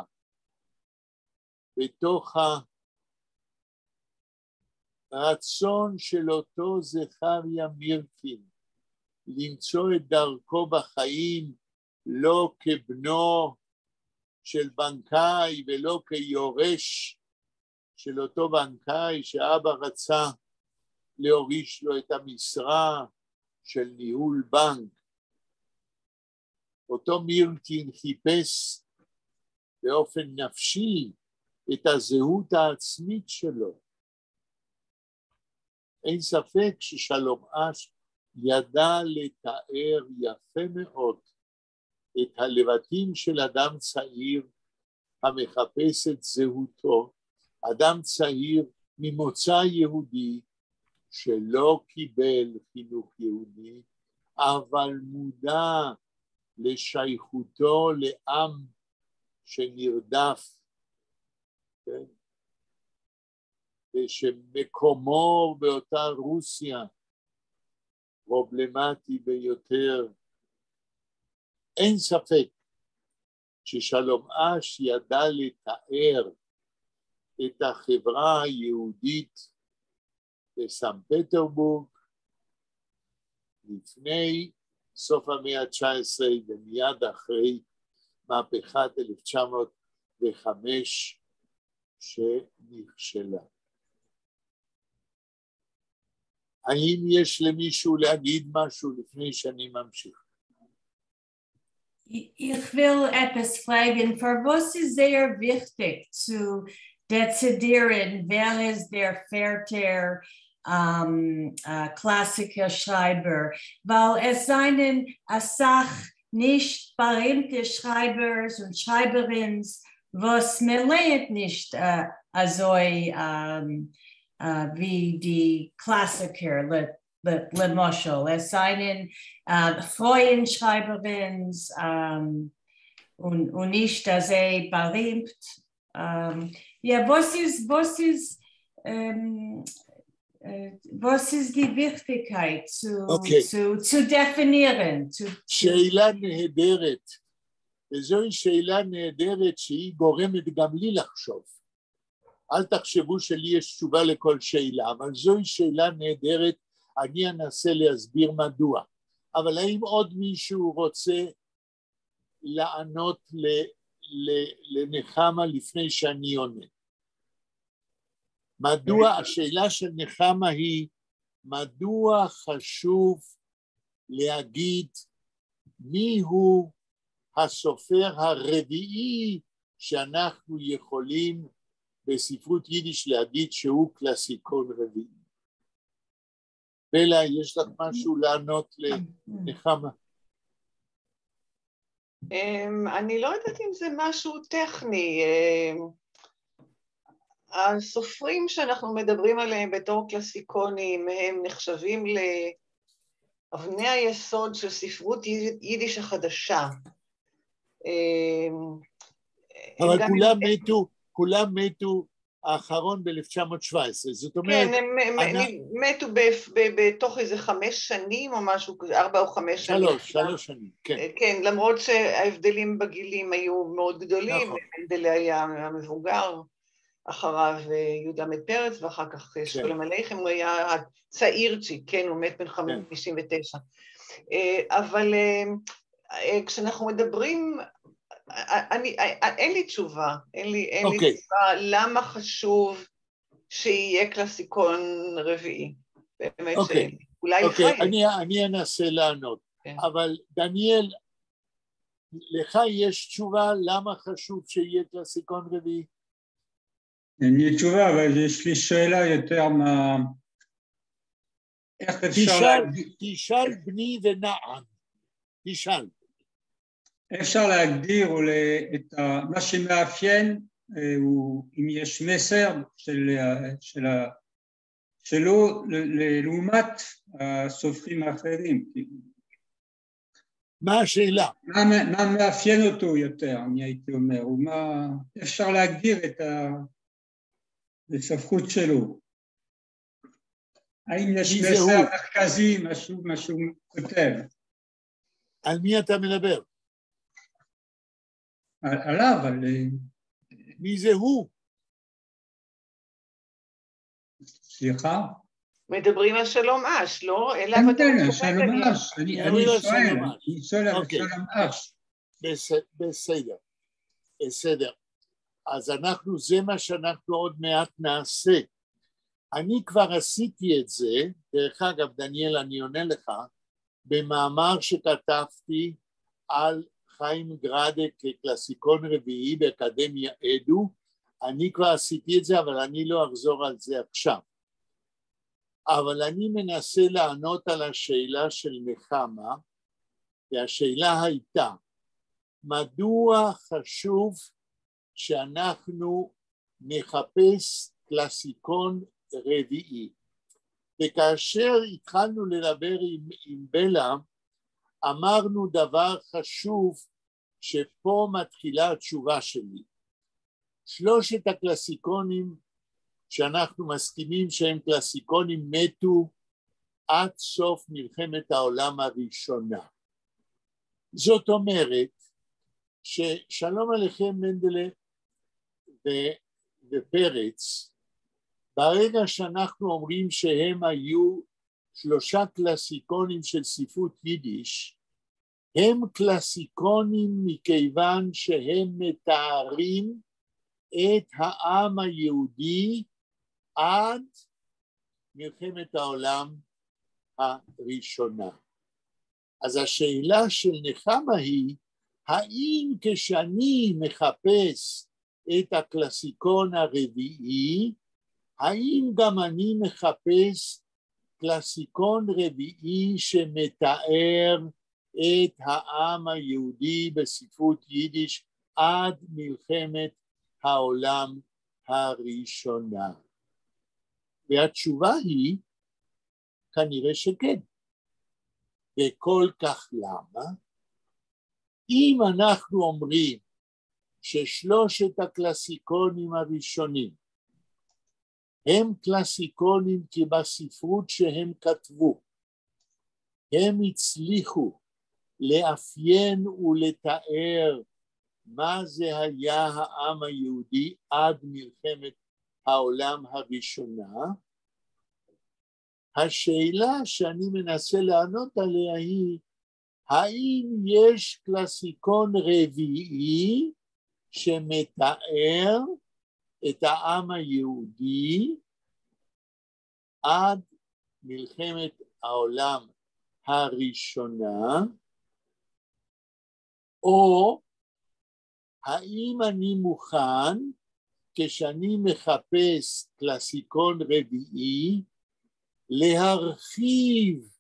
בתוך הרצון של אותו זכריה מירקין למצוא את דרכו בחיים לא כבנו של בנקאי ולא כיורש של אותו בנקאי שאבא רצה להוריש לו את המשרה של ניהול בנק. אותו מירקין חיפש באופן נפשי את הזהות העצמית שלו. אין ספק ששלום אש ידע לתאר יפה מאוד את הלבטים של אדם צעיר המחפש את זהותו, אדם צעיר ממוצא יהודי שלא קיבל חינוך יהודי, אבל מודע לשייכותו לעם שנרדף, כן? ושמקומו באותה רוסיה פרובלמטי ביותר. אין ספק ששלום אש ידע לתאר את החברה היהודית בסן פטרבורג לפני סוף המאה ה-19 ומיד אחרי מהפכת 1905 שנכשלה. האם יש למישהו להגיד משהו לפני שאני ממשיך? Ich will etwas fragen, für was ist sehr wichtig zu dezidieren, welches der Vater Klassiker Schreiber, weil es seien nicht berühmte Schreibers und Schreiberinnen, was man lernt nicht also wie die Klassiker, למשל, es seien Freuenschreiberins und nicht sehr berühmt. Ja, was ist die Wichtigkeit zu definieren? שאלה נהדרת, וזוהי שאלה נהדרת שהיא גורמת גם לי לחשוב. אל תחשבו שלי יש תשובה לכל שאלה, אבל זוהי שאלה נהדרת, אני אנסה להסביר מדוע. אבל האם עוד מישהו רוצה לענות לנחמה לפני שאני עונה? מדוע, השאלה של נחמה היא, מדוע חשוב להגיד מיהו הסופר הרביעי שאנחנו יכולים בספרות יידיש להגיד שהוא קלאסיקון רביעי? בלה, יש לך משהו לענות לנחמה? אני לא יודעת אם זה משהו טכני. הסופרים שאנחנו מדברים עליהם בתור קלאסיקונים הם נחשבים לאבני היסוד של ספרות יידיש החדשה. אבל כולם מתו האחרון ב-1917, זאת אומרת... כן, הם מתו בתוך איזה 5 שנים או משהו, 4 או 5 שנים. 3 שנים, כן. כן, למרות שההבדלים בגילים היו מאוד גדולים, מנדלי היה המבוגר, אחריו יהודה עמית פרץ, ואחר כך שולם עליכם, הוא היה צעירצ'יק, כן, הוא מת בן 59. אבל כשאנחנו מדברים, אין לי תשובה, אין לי תשובה למה חשוב שיהיה קלאסיקון רביעי. באמת שאולי אני אנסה לענות, אבל דניאל, לך יש תשובה למה חשוב שיהיה קלאסיקון רביעי? אין לי תשובה, אבל יש לי שאלה יותר מה... איך אפשר... תשאל בני ונעם, תשאל. אפשר להגדיר את מה שמאפיין, אם יש מסר שלו לעומת הסופרים האחרים. מה השאלה? מה מאפיין אותו יותר, אני הייתי אומר, ומה אפשר להגדיר את הספרות שלו. האם יש מסר מרכזי, משהו כותב? על מי אתה מדבר? עליו, על... מי זה הוא? סליחה? מדברים על שלום אש, לא? כן, שלום אש. אני שואל על שלום אש. בסדר. אז זה מה שאנחנו עוד מעט נעשה. אני כבר עשיתי את זה, דרך אגב, דניאל, אני עונה לך, במאמר שכתבתי על חיים גרדה כקלאסיקון רביעי באקדמיה אדו. אני כבר עשיתי את זה, אבל אני לא אחזור על זה עכשיו. אבל אני מנסה לענות על השאלה של נחמה, והשאלה הייתה, מדוע חשוב שאנחנו נחפש קלאסיקון רביעי? וכאשר התחלנו לדבר עם בלה, אמרנו דבר חשוב שפה מתחילה התשובה שלי. 3 הקלאסיקונים שאנחנו מסכימים שהם קלאסיקונים מתו עד סוף מלחמת העולם הראשונה. זאת אומרת ששלום עליכם מנדלי ופרץ, ברגע שאנחנו אומרים שהם היו 3 קלאסיקונים של ספרות יידיש, הם קלאסיקונים מכיוון שהם מתארים את העם היהודי עד מלחמת העולם הראשונה. אז השאלה של נחמה היא, האם כשאני מחפש את הקלאסיקון הרביעי, האם גם אני מחפש קלאסיקון רביעי שמתאר את העם היהודי בספרות יידיש עד מלחמת העולם הראשונה? והתשובה היא, כנראה שכן. וכל כך למה? אם אנחנו אומרים ששלושת הקלאסיקונים הראשונים הם קלאסיקונים כי בספרות שהם כתבו הם הצליחו לאפיין ולתאר מה זה היה העם היהודי עד מלחמת העולם הראשונה, השאלה שאני מנסה לענות עליה היא, האם יש קלאסיקון רביעי שמתאר את העם היהודי עד מלחמת העולם הראשונה, או האם אני מוכן כשאני מחפש קלאסיקון רביעי להרחיב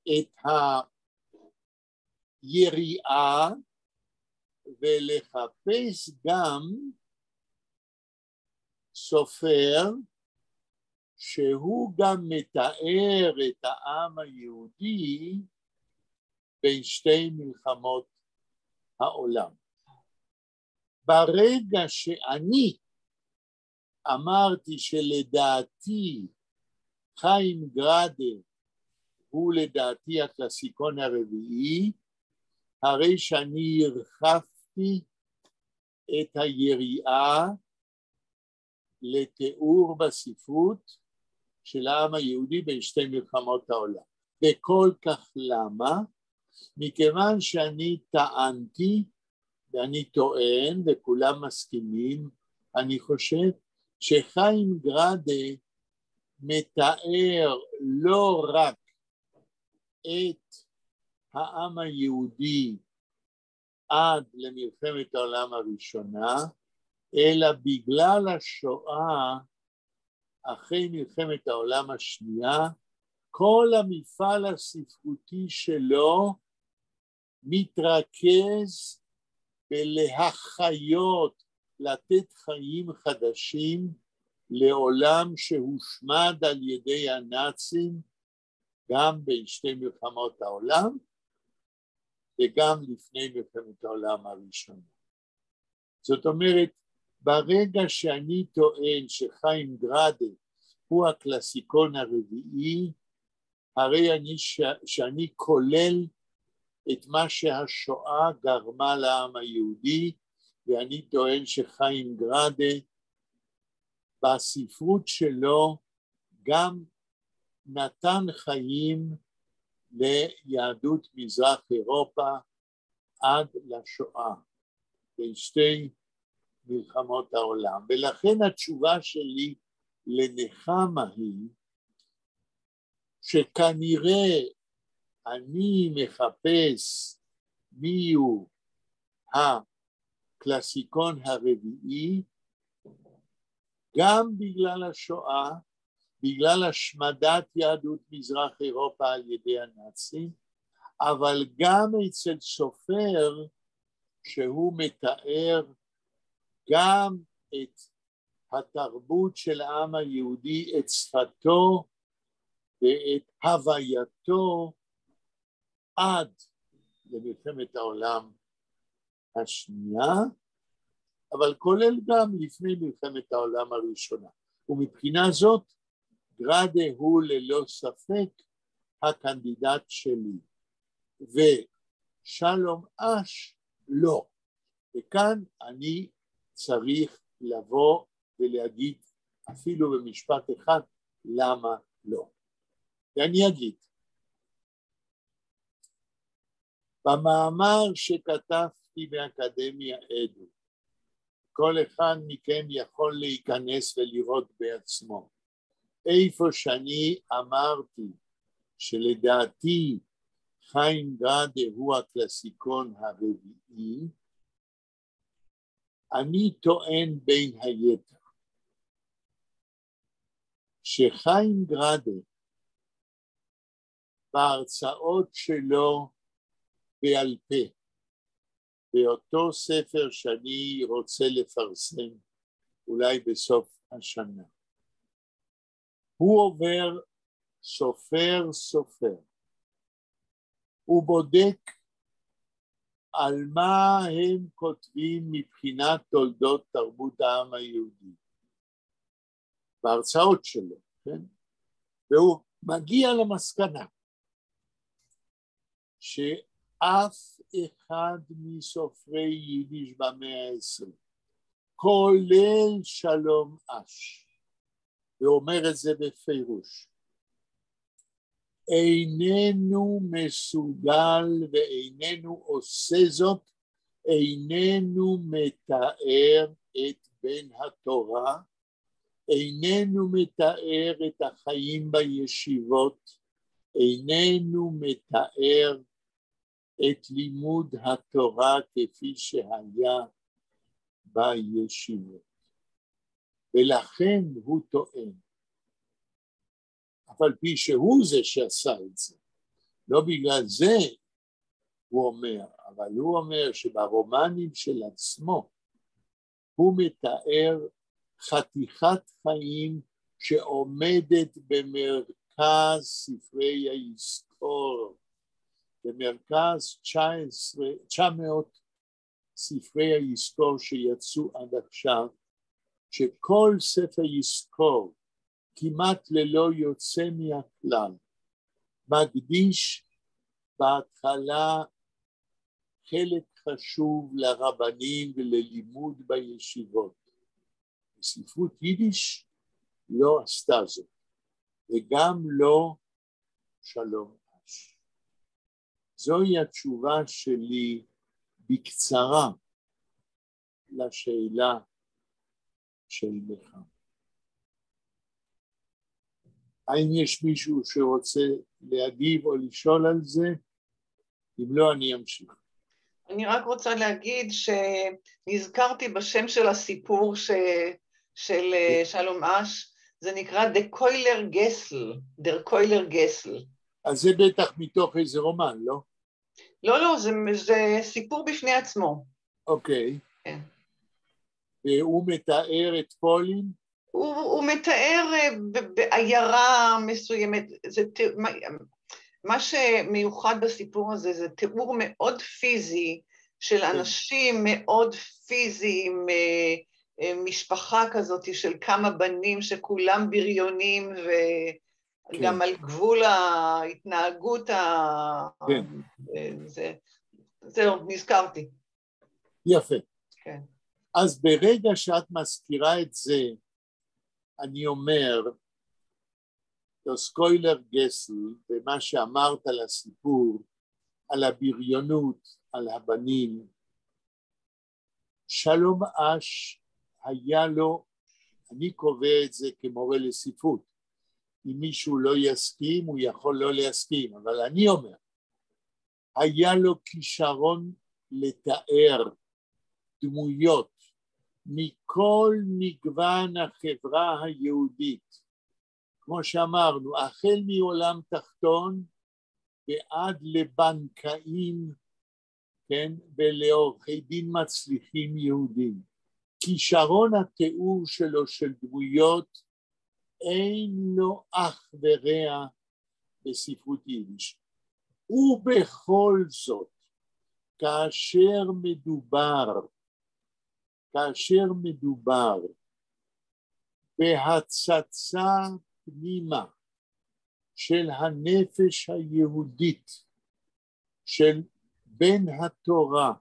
את היריעה ולחפש גם סופר שהוא גם מתאר את העם היהודי בין שתי מלחמות העולם. ברגע שאני אמרתי שלדעתי חיים גראדה הוא לדעתי הקלאסיקון הרביעי, הרי שאני הרחבתי את היריעה לתיאור בספרות של העם היהודי בין שתי מלחמות העולם. וכל כך למה? מכיוון שאני טענתי ואני טוען וכולם מסכימים, אני חושב שחיים גראדה מתאר לא רק את העם היהודי עד למלחמת העולם הראשונה, אלא בגלל השואה אחרי מלחמת העולם השנייה, כל המפעל הספרותי שלו מתרכז בלהחיות, לתת חיים חדשים לעולם שהושמד על ידי הנאצים גם בין שתי מלחמות העולם וגם לפני מלחמת העולם הראשונה. זאת אומרת, ברגע שאני טוען שחיים גראדה הוא הקלאסיקון הרביעי, הרי שאני כולל את מה שהשואה גרמה לעם היהודי, ואני טוען שחיים גראדה בספרות שלו גם נתן חיים ליהדות מזרח אירופה עד לשואה, בין שתי מלחמות העולם. ולכן התשובה שלי לנחמה היא שכנראה אני מחפש מיהו הקלאסיקון הרביעי גם בגלל השואה, בגלל השמדת יהדות מזרח אירופה על ידי הנאצים, אבל גם אצל סופר שהוא מתאר גם את התרבות של העם היהודי, את שפתו ואת הווייתו עד למלחמת העולם השנייה, אבל כולל גם לפני מלחמת העולם הראשונה. ומבחינה זאת, גראדה הוא ללא ספק הקנדידט שלי, ושלום אש לא. וכאן אני צריך לבוא ולהגיד אפילו במשפט אחד למה לא. ואני אגיד, במאמר שכתבתי באקדמיה עדו, כל אחד מכם יכול להיכנס ולראות בעצמו, איפה שאני אמרתי שלדעתי חיים גראדה הוא הקלאסיקון הרביעי, אני טוען בין היתר שחיים גראדה בהרצאות שלו בעל פה, באותו ספר שאני רוצה לפרסם אולי בסוף השנה, הוא עובר סופר. הוא בודק על מה הם כותבים מבחינת תולדות תרבות העם היהודי. בהרצאות שלו, כן? והוא מגיע למסקנה שאף אחד מסופרי יידיש במאה ה-20, כולל שלום אש, ואומר את זה בפירוש, איננו מסוגל ואיננו עושה זאת, איננו מתאר את בן התורה, איננו מתאר את החיים בישיבות, איננו מתאר את לימוד התורה כפי שהיה בישיבות. ולכן הוא טוען, אף על פי שהוא זה שעשה את זה, לא בגלל זה הוא אומר, אבל הוא אומר שברומנים של עצמו הוא מתאר חתיכת חיים שעומדת במרכז ספרי היזכור, במרכז 900 ספרי היזכור שיצאו עד עכשיו, שכל ספר יזכור כמעט ללא יוצא מהכלל מקדיש בהתחלה חלק חשוב לרבנים וללימוד בישיבות. ספרות יידיש לא עשתה זאת, וגם לא שלום אש. זוהי התשובה שלי בקצרה לשאלה של נחם. האם יש מישהו שרוצה להגיב או לשאול על זה? אם לא, אני אמשיך. אני רק רוצה להגיד שנזכרתי בשם של הסיפור של שלום אש, זה נקרא Der Keuler Gessel. אז זה בטח מתוך איזה רומן, לא? לא, זה סיפור בפני עצמו. אוקיי. כן. והוא מתאר את פולין? הוא מתאר בעיירה מסוימת, מה שמיוחד בסיפור הזה זה תיאור מאוד פיזי של אנשים מאוד פיזיים, משפחה כזאת של כמה בנים שכולם בריונים וגם על גבול ההתנהגות, זהו, נזכרתי. יפה. כן. אז ברגע שאת מזכירה את זה, אני אומר, קוילר גסל, ומה שאמרת על הסיפור, על הבריונות, על הבנים, שלום אש היה לו, אני קובע את זה כמורה לספרות, אם מישהו לא יסכים, הוא יכול לא להסכים, אבל אני אומר, היה לו כישרון לתאר דמויות מכל מגוון החברה היהודית, כמו שאמרנו, החל מעולם תחתון ועד לבנקאים, כן, ולעורכי דין מצליחים יהודים. כישרון התיאור שלו של דמויות אין לו אח ורע בספרות יידיש. ובכל זאת, כאשר מדובר בהצצה פנימה של הנפש היהודית של בן התורה,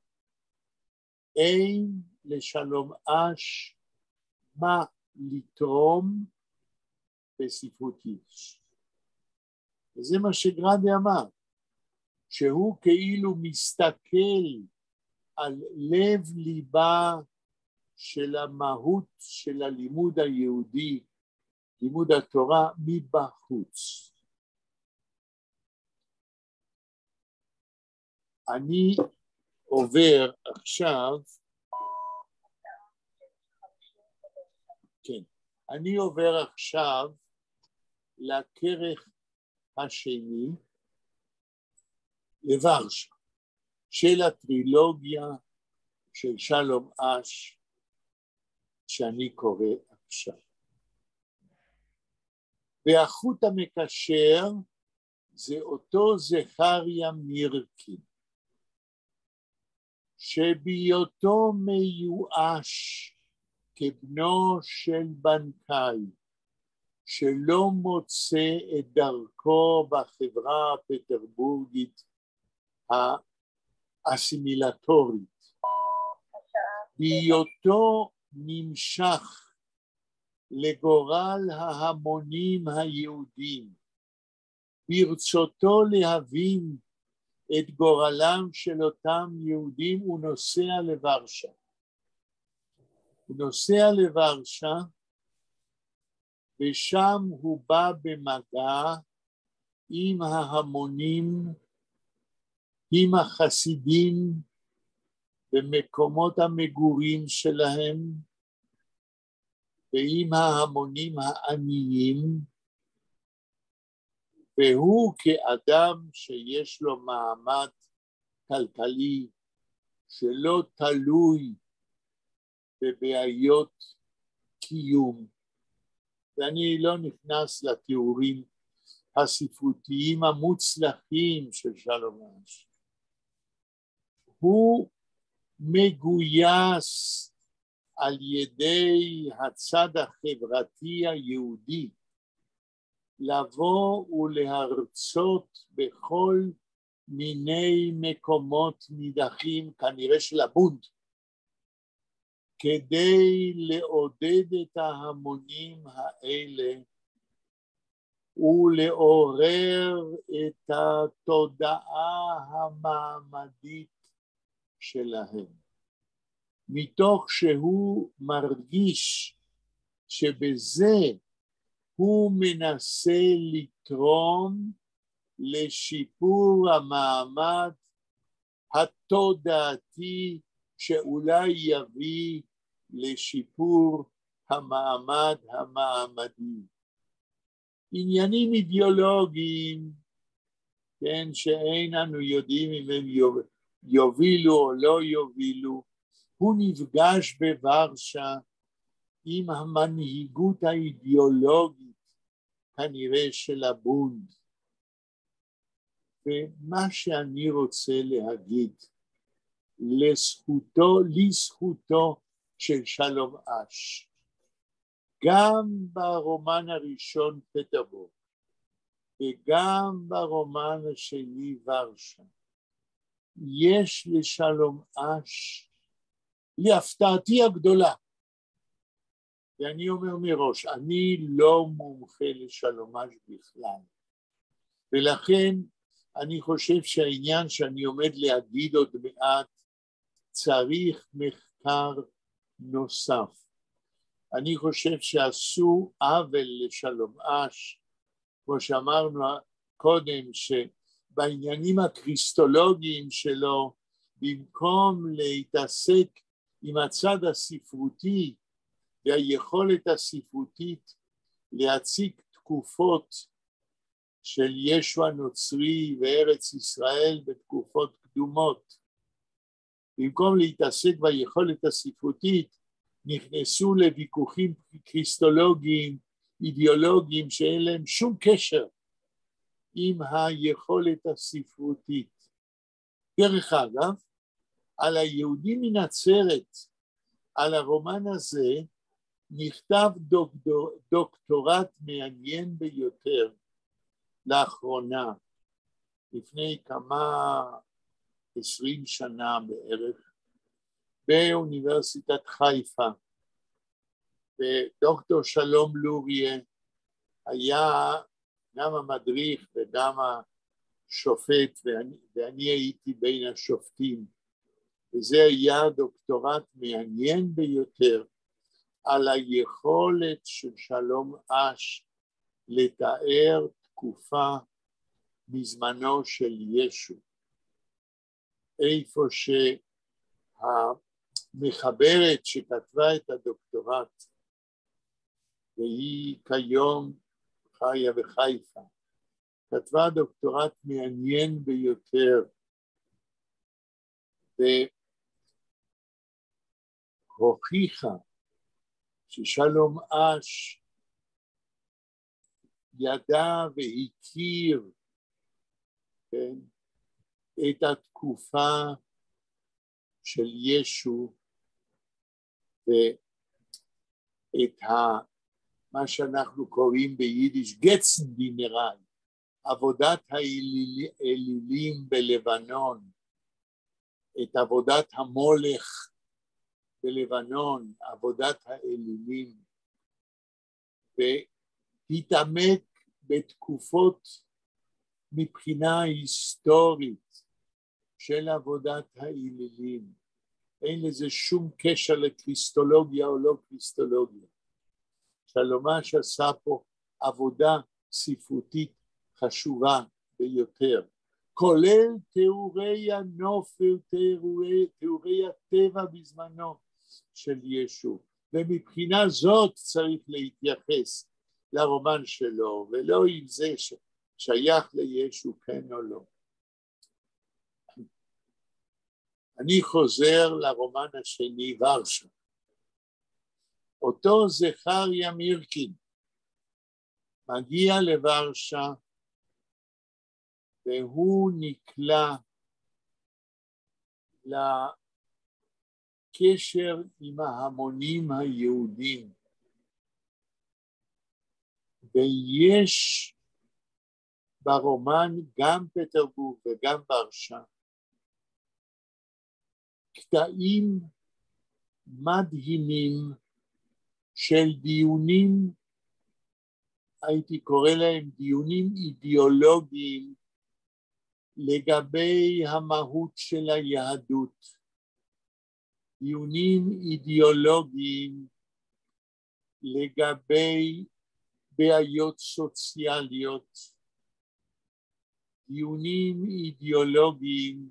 אין לשלום אש מה לתרום בספרות יידיש. וזה מה שגרנדי אמר, שהוא כאילו מסתכל על לב ליבה של המהות של הלימוד היהודי, לימוד התורה מבחוץ. אני עובר עכשיו, לכרך השני, לוורשה, של הטרילוגיה של שלום אש, שאני קורא עכשיו. והחוט המקשר זה אותו זכריה מירקין, שבהיותו מיואש כבנו של בנקאי, שלא מוצא את דרכו בחברה הפטרבורגית האסימילטורית, בהיותו נמשך לגורל ההמונים היהודים, ברצותו להבין את גורלם של אותם יהודים, הוא נוסע לוורשה. הוא נוסע לוורשה, ושם הוא בא במגע עם ההמונים, עם החסידים במקומות המגורים שלהם, ועם ההמונים העניים, והוא כאדם שיש לו מעמד כלכלי שלא תלוי בבעיות קיום, ואני לא נכנס לתיאורים הספרותיים המוצלחים של שלום אש. הוא מגויס על ידי הצד החברתי היהודי לבוא ולהרצות בכל מיני מקומות נידחים, כנראה של הבונד, כדי לעודד את ההמונים האלה ולעורר את התודעה המעמדית שלהם, מתוך שהוא מרגיש שבזה הוא מנסה לתרום לשיפור המעמד התודעתי שאולי יביא לשיפור המעמד המעמדי. עניינים אידיאולוגיים, כן, שאין אנו יודעים אם הם יובילו או לא יובילו, הוא נפגש בוורשה עם המנהיגות האידיאולוגית כנראה של הבונד. ומה שאני רוצה להגיד, לזכותו של שלום אש, גם ברומן הראשון פטרבורג וגם ברומן השני ורשה, יש לשלום אש, להפתעתי הגדולה, ואני אומר מראש, אני לא מומחה לשלום אש בכלל, ולכן אני חושב שהעניין שאני עומד להגיד עוד מעט צריך מחקר נוסף. אני חושב שעשו עוול לשלום אש, כמו שאמרנו קודם, שבעניינים הקריסטולוגיים שלו, במקום להתעסק עם הצד הספרותי והיכולת הספרותית להציג תקופות של ישו הנוצרי וארץ ישראל בתקופות קדומות, במקום להתעסק ביכולת הספרותית, נכנסו לוויכוחים קריסטולוגיים, אידיאולוגיים, שאין להם שום קשר עם היכולת הספרותית. דרך אגב, על היהודים מנצרת, על הרומן הזה, נכתב דוקטורט מעניין ביותר לאחרונה, לפני כמה 20 שנה בערך, באוניברסיטת חיפה, ודוקטור שלום לוריה היה גם המדריך וגם השופט, ואני הייתי בין השופטים, וזה היה דוקטורט מעניין ביותר על היכולת של שלום אש לתאר תקופה מזמנו של ישו, איפה שהמחברת שכתבה את הדוקטורט, והיא כיום חיה בחיפה, כתבה דוקטורט מעניין ביותר, והוכיחה ששלום אש ידע והכיר, כן, את התקופה של ישו ואת מה שאנחנו קוראים ביידיש גצנדינרל, עבודת האלילים בלבנון, את עבודת המולך בלבנון, עבודת האלילים, והתעמק בתקופות מבחינה היסטורית של עבודת האלילים. אין לזה שום קשר לקריסטולוגיה או לא קריסטולוגיה. שלום אש עשה פה עבודה ספרותית חשובה ביותר, כולל תיאורי הנוף ותיאורי הטבע בזמנו של ישו, ומבחינה זאת צריך להתייחס לרומן שלו, ולא אם זה שייך לישו כן או לא. אני חוזר לרומן השני, ורשה. אותו זכריה מירקין מגיע לוורשה, והוא נקלע לקשר עם ההמונים היהודים, ויש ברומן גם פטרבורג וגם ורשה קטעים מדהימים של דיונים, הייתי קורא להם דיונים אידיאולוגיים, לגבי המהות של היהדות, דיונים אידיאולוגיים לגבי בעיות סוציאליות, דיונים אידיאולוגיים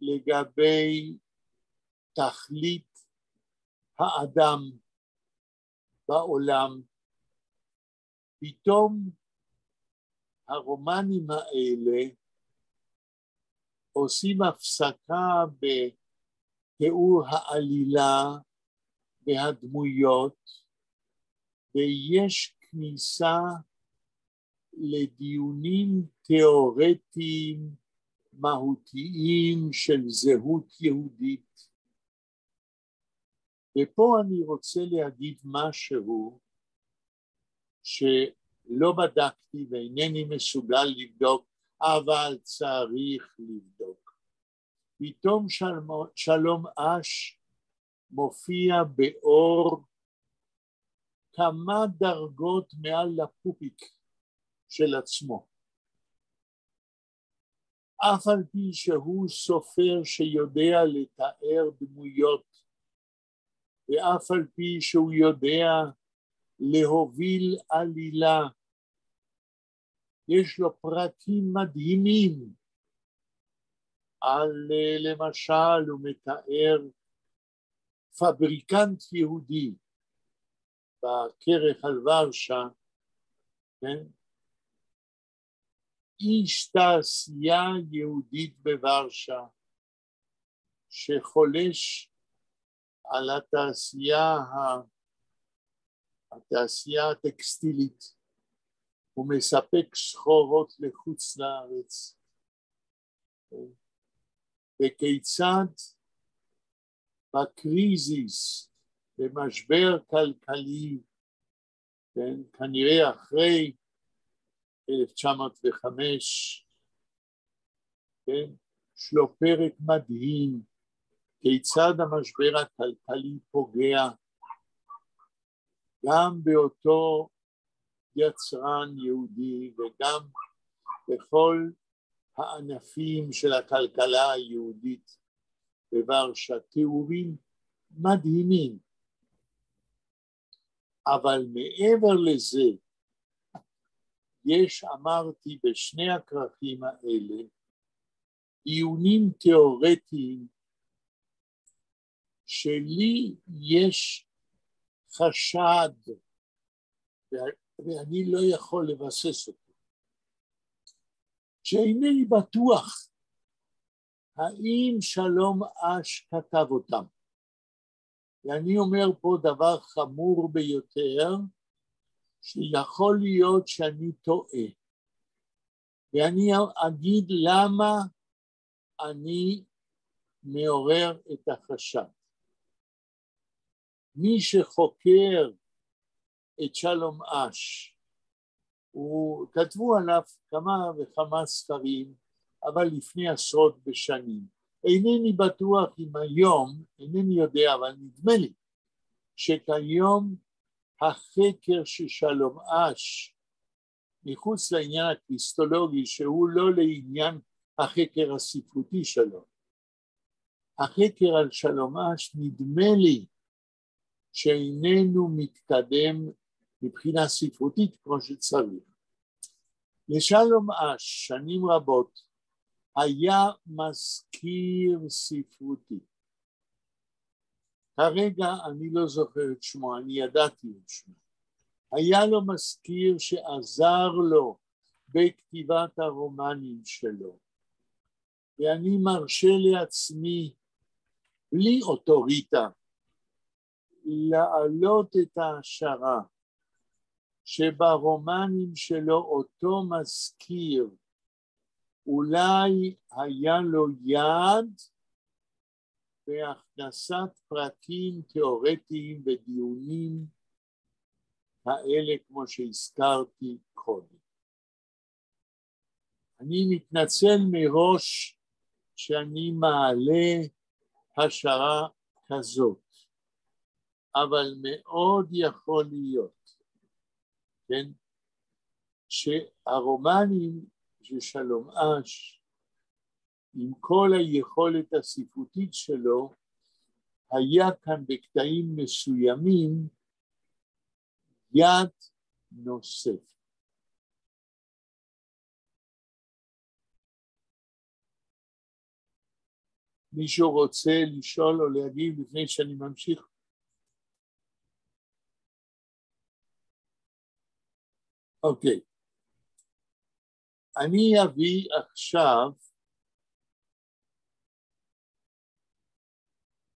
לגבי תכלית האדם בעולם. פתאום הרומנים האלה עושים הפסקה בתיאור העלילה והדמויות, ויש כניסה לדיונים תיאורטיים מהותיים של זהות יהודית. ופה אני רוצה להגיד משהו שלא בדקתי ואינני מסוגל לבדוק, אבל צריך לבדוק. פתאום שלום אש מופיע באור כמה דרגות מעל לפופיק של עצמו. אף על פי שהוא סופר שיודע לתאר דמויות, ואף על פי שהוא יודע להוביל עלילה, יש לו פרטים מדהימים על, למשל, הוא מתאר פבריקנט יהודי בכרך על ורשה, כן? איש תעשייה יהודית בוורשה שחולש על התעשייה הטקסטילית, הוא מספק סחורות לחוץ לארץ, וכיצד בקריזיס, במשבר כלכלי, כנראה אחרי 1905, יש לו פרק מדהים כיצד המשבר הכלכלי פוגע גם באותו יצרן יהודי וגם בכל הענפים של הכלכלה היהודית בוורשה. תיאורים מדהימים. אבל מעבר לזה, יש, אמרתי, בשני הכרכים האלה, דיונים תיאורטיים שלי יש חשד, ואני לא יכול לבסס אותו, שאינני בטוח האם שלום אש כתב אותם. ואני אומר פה דבר חמור ביותר, שיכול להיות שאני טועה, ואני אגיד למה אני מעורר את החשד. מי שחוקר את שלום אש, כתבו עליו כמה וכמה ספרים, אבל לפני עשרות בשנים. אינני בטוח אם היום, אינני יודע, אבל נדמה לי, שכיום החקר של שלום אש, מחוץ לעניין הקריסטולוגי, שהוא לא לעניין החקר הספרותי שלו, החקר על שלום אש נדמה לי שאיננו מתקדם מבחינה ספרותית כמו שצריך. לשלום אש שנים רבות היה מזכיר ספרותי. כרגע אני לא זוכר את שמו, אני ידעתי את שמו. היה לו מזכיר שעזר לו בכתיבת הרומנים שלו. ואני מרשה לעצמי, בלי אוטוריטה, להעלות את ההשערה שברומנים שלו אותו מזכיר אולי היה לו יד בהכנסת פרטים תיאורטיים ודיונים האלה כמו שהזכרתי קודם. אני מתנצל מראש שאני מעלה השערה כזאת, אבל מאוד יכול להיות, כן, שהרומנים של שלום אש, עם כל היכולת הספרותית שלו, היה כאן בקטעים מסוימים יד נוסף. מישהו רוצה לשאול או להגיב לפני שאני ממשיך? אוקיי. אני אביא עכשיו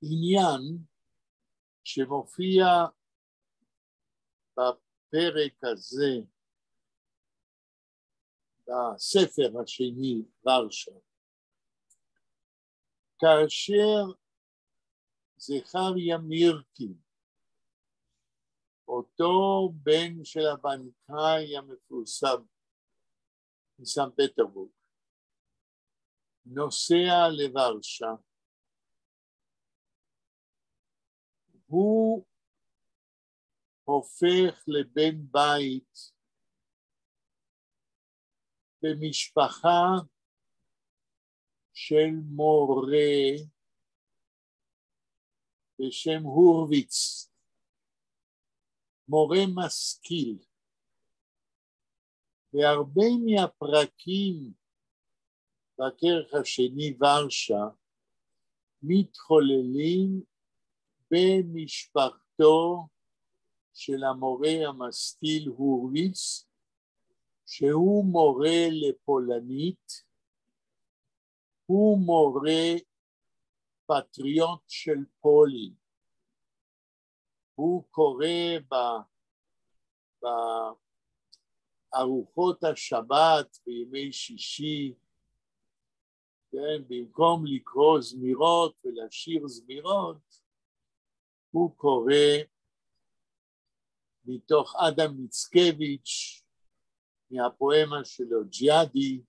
עניין שמופיע בפרק הזה, בספר השני, ורשה, כאשר זכריה מירקין, אותו בן של הבנקאי המפורסם מסן פטרבורג, נוסע לוורשה, הוא הופך לבן בית במשפחה של מורה בשם הורוויץ, מורה משכיל, והרבה מהפרקים בכרך השני ורשה מתחוללים במשפחתו של המורה המשכיל הורוויץ, שהוא מורה לפולנית, הוא מורה פטריוט של פולין. הוא קורא בארוחות השבת בימי שישי, כן, במקום לקרוא זמירות ולשיר זמירות, הוא קורא מתוך אדם מיצקביץ' מהפואמה שלו ג'יאדי,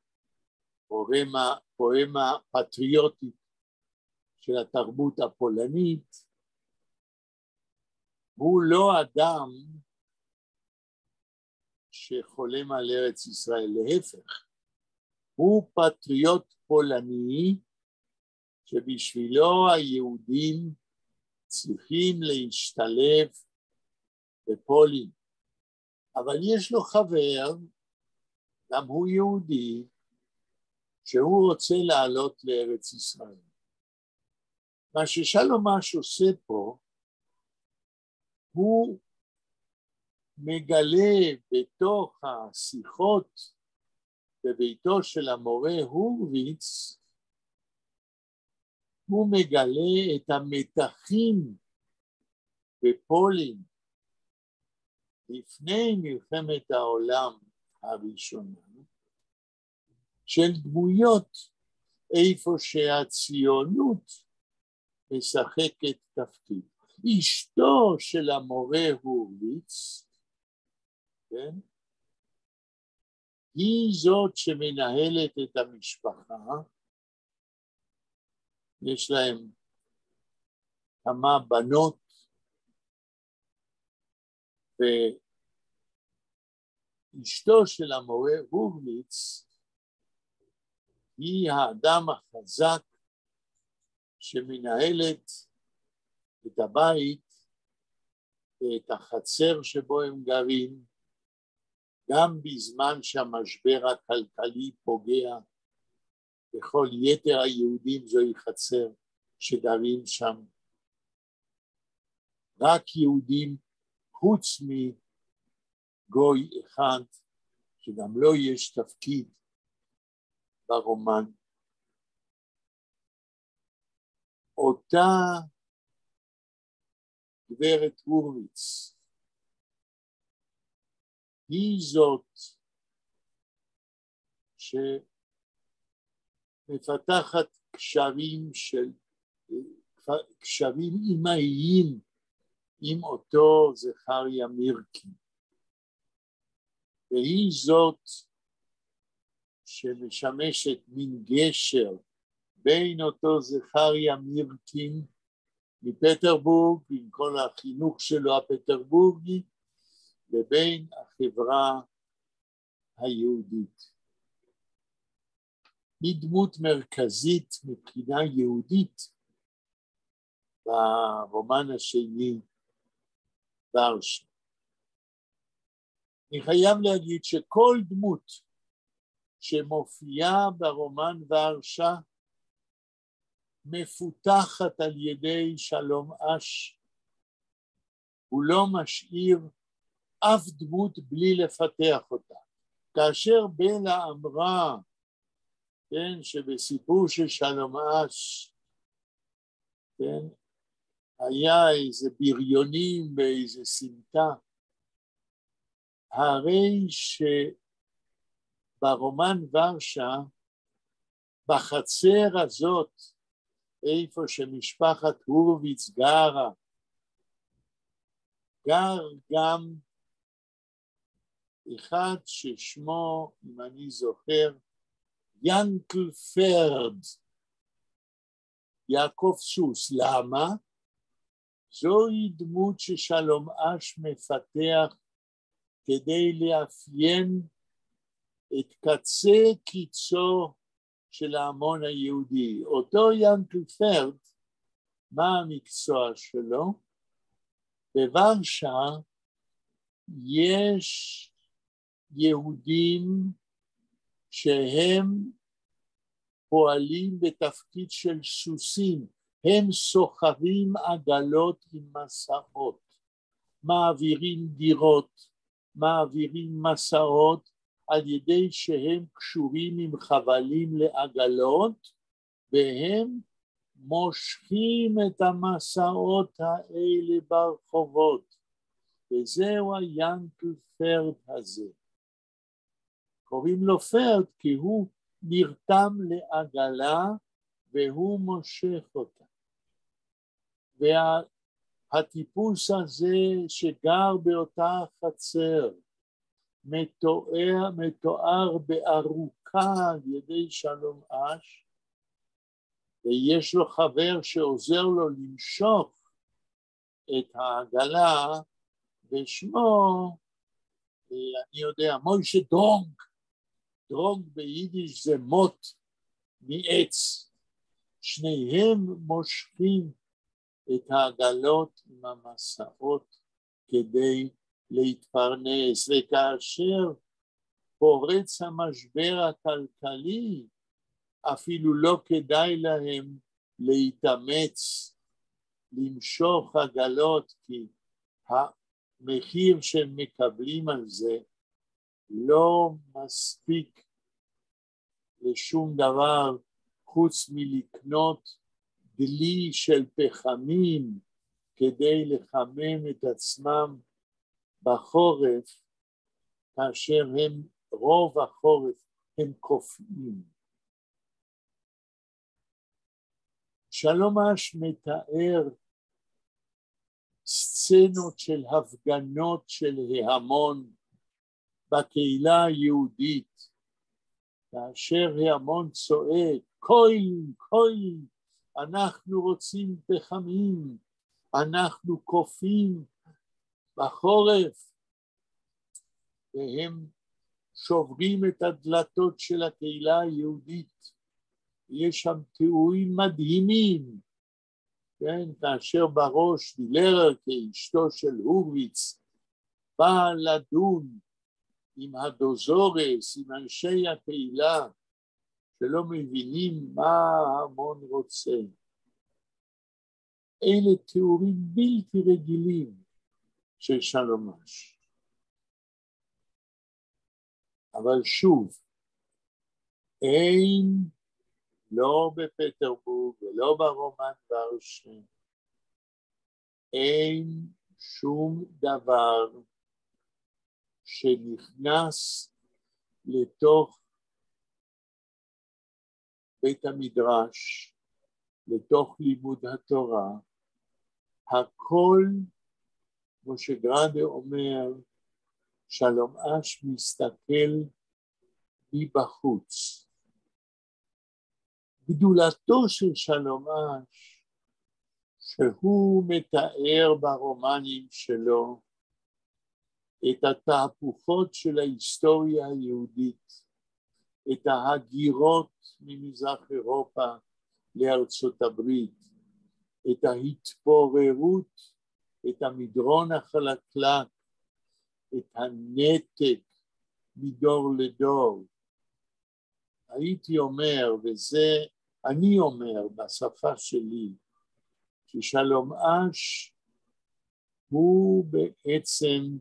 פואמה פטריוטית של התרבות הפולנית. הוא לא אדם שחולם על ארץ ישראל, להפך. הוא פטריוט פולני שבשבילו היהודים צריכים להשתלב בפולין. אבל יש לו חבר, גם הוא יהודי, שהוא רוצה לעלות לארץ ישראל. מה ששלום אש עושה פה, הוא מגלה בתוך השיחות בביתו של המורה הורוויץ, הוא מגלה את המתחים בפולין לפני מלחמת העולם הראשונה, של דמויות איפה שהציונות משחקת תפקיד. אשתו של המורה הורוביץ, כן? היא זאת שמנהלת את המשפחה, יש להם כמה בנות, ואשתו של המורה הורוביץ היא האדם החזק שמנהלת את הבית ואת החצר שבו הם גרים, גם בזמן שהמשבר הכלכלי פוגע, וכל יתר היהודים זוהי חצר שגרים שם. רק יהודים חוץ מגוי אחד, שגם לו יש תפקיד ברומן. אותה גברת הורוביץ, היא זאת שמפתחת קשרים אימהיים עם אותו זכריה מירקין, והיא זאת שמשמשת מין גשר בין אותו זכריה מירקין מפטרבורג עם כל החינוך שלו הפטרבורגי לבין החברה היהודית. היא דמות מרכזית מבחינה יהודית ברומן השני ורשה. אני חייב להגיד שכל דמות שמופיעה ברומן ורשה מפותחת על ידי שלום אש. הוא לא משאיר אף דמות בלי לפתח אותה. כאשר בלה אמרה, כן, שבסיפור של שלום אש, כן, היה איזה בריונים באיזה סמטה, הרי שברומן ורשה, בחצר הזאת, איפה שמשפחת הורוביץ גרה, גר גם אחד ששמו, אם אני זוכר, ינקל פרד, יעקב סוס. למה? זוהי דמות ששלום אש מפתח כדי לאפיין את קצה קיצו של ההמון היהודי. אותו ינקל פרד, מה המקצוע שלו? בוורשה יש יהודים שהם פועלים בתפקיד של סוסים, הם סוחרים עגלות עם מסעות, מעבירים דירות, מעבירים מסעות על ידי שהם קשורים עם חבלים לעגלות, והם מושכים את המסעות האלה ברחובות, וזהו הינקל פרד הזה. קוראים לו פרד כי הוא נרתם לעגלה והוא מושך אותה. והטיפוס הזה שגר באותה חצר מתואר בארוכה על ידי שלום אש, ויש לו חבר שעוזר לו למשוך את העגלה, ושמו, אני יודע, מוישה דרונג. דרונג ביידיש זה מוט מעץ. שניהם מושכים את העגלות עם המסעות כדי להתפרנס, וכאשר פורץ המשבר הכלכלי, אפילו לא כדאי להם להתאמץ למשוך עגלות, כי המחיר שהם מקבלים על זה לא מספיק לשום דבר חוץ מלקנות דלי של פחמים כדי לחמם את עצמם בחורף, כאשר רוב החורף הם קופאים. שלום אש מתאר סצנות של הפגנות של ההמון בקהילה היהודית, כאשר ההמון צועק, כהן, אנחנו רוצים פחמים, אנחנו קופאים בחורף, והם שוברים את הדלתות של הקהילה היהודית. יש שם תיאורים מדהימים, כן? כאשר בראש דילרר כאשתו של הורוביץ באה לדון עם הדוזורס, עם אנשי הקהילה, שלא מבינים מה ההמון רוצה. אלה תיאורים בלתי רגילים של שלום אש. אבל שוב, אין, לא בפטרבורג ולא ברומן ורשה, אין שום דבר שנכנס לתוך בית המדרש, לתוך לימוד התורה. הכל, כמו שגרדה אומר, שלום אש מסתכל מבחוץ. גדולתו של שלום אש, שהוא מתאר ברומנים שלו את התהפוכות של ההיסטוריה היהודית, את ההגירות ממזרח אירופה לארצות הברית, את ההתפוררות, את המדרון החלקלק, את הנתק מדור לדור. הייתי אומר, וזה אני אומר בשפה שלי, ששלום אש הוא בעצם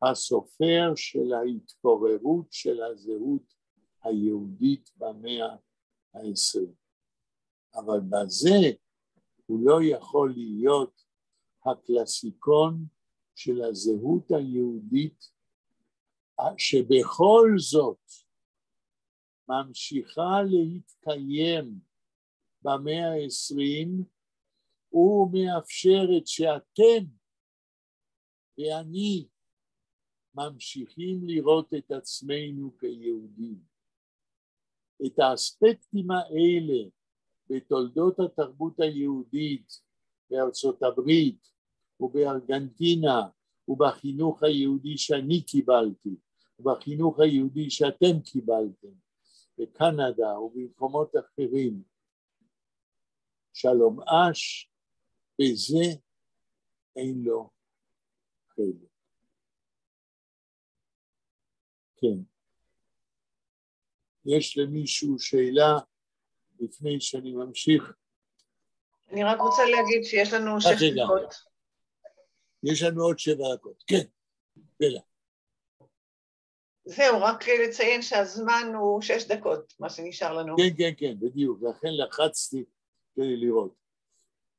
הסופר של ההתפוררות של הזהות היהודית במאה ה-20. אבל בזה הוא לא יכול להיות הקלאסיקון של הזהות היהודית, שבכל זאת ממשיכה להתקיים במאה ה-20, ומאפשרת שאתם ואני ממשיכים לראות את עצמנו כיהודים. את האספקטים האלה בתולדות התרבות היהודית בארצות הברית ובארגנטינה ובחינוך היהודי שאני קיבלתי ובחינוך היהודי שאתם קיבלתם בקנדה ובמקומות אחרים, שלום אש בזה אין לו חלק. כן. יש למישהו שאלה לפני שאני ממשיך? אני רק רוצה להגיד שיש לנו 6 דקות. יש לנו עוד 7 דקות. כן, בלה. זהו, רק לציין שהזמן הוא 6 דקות, מה שנשאר לנו. כן, בדיוק. לכן לחצתי כדי לראות.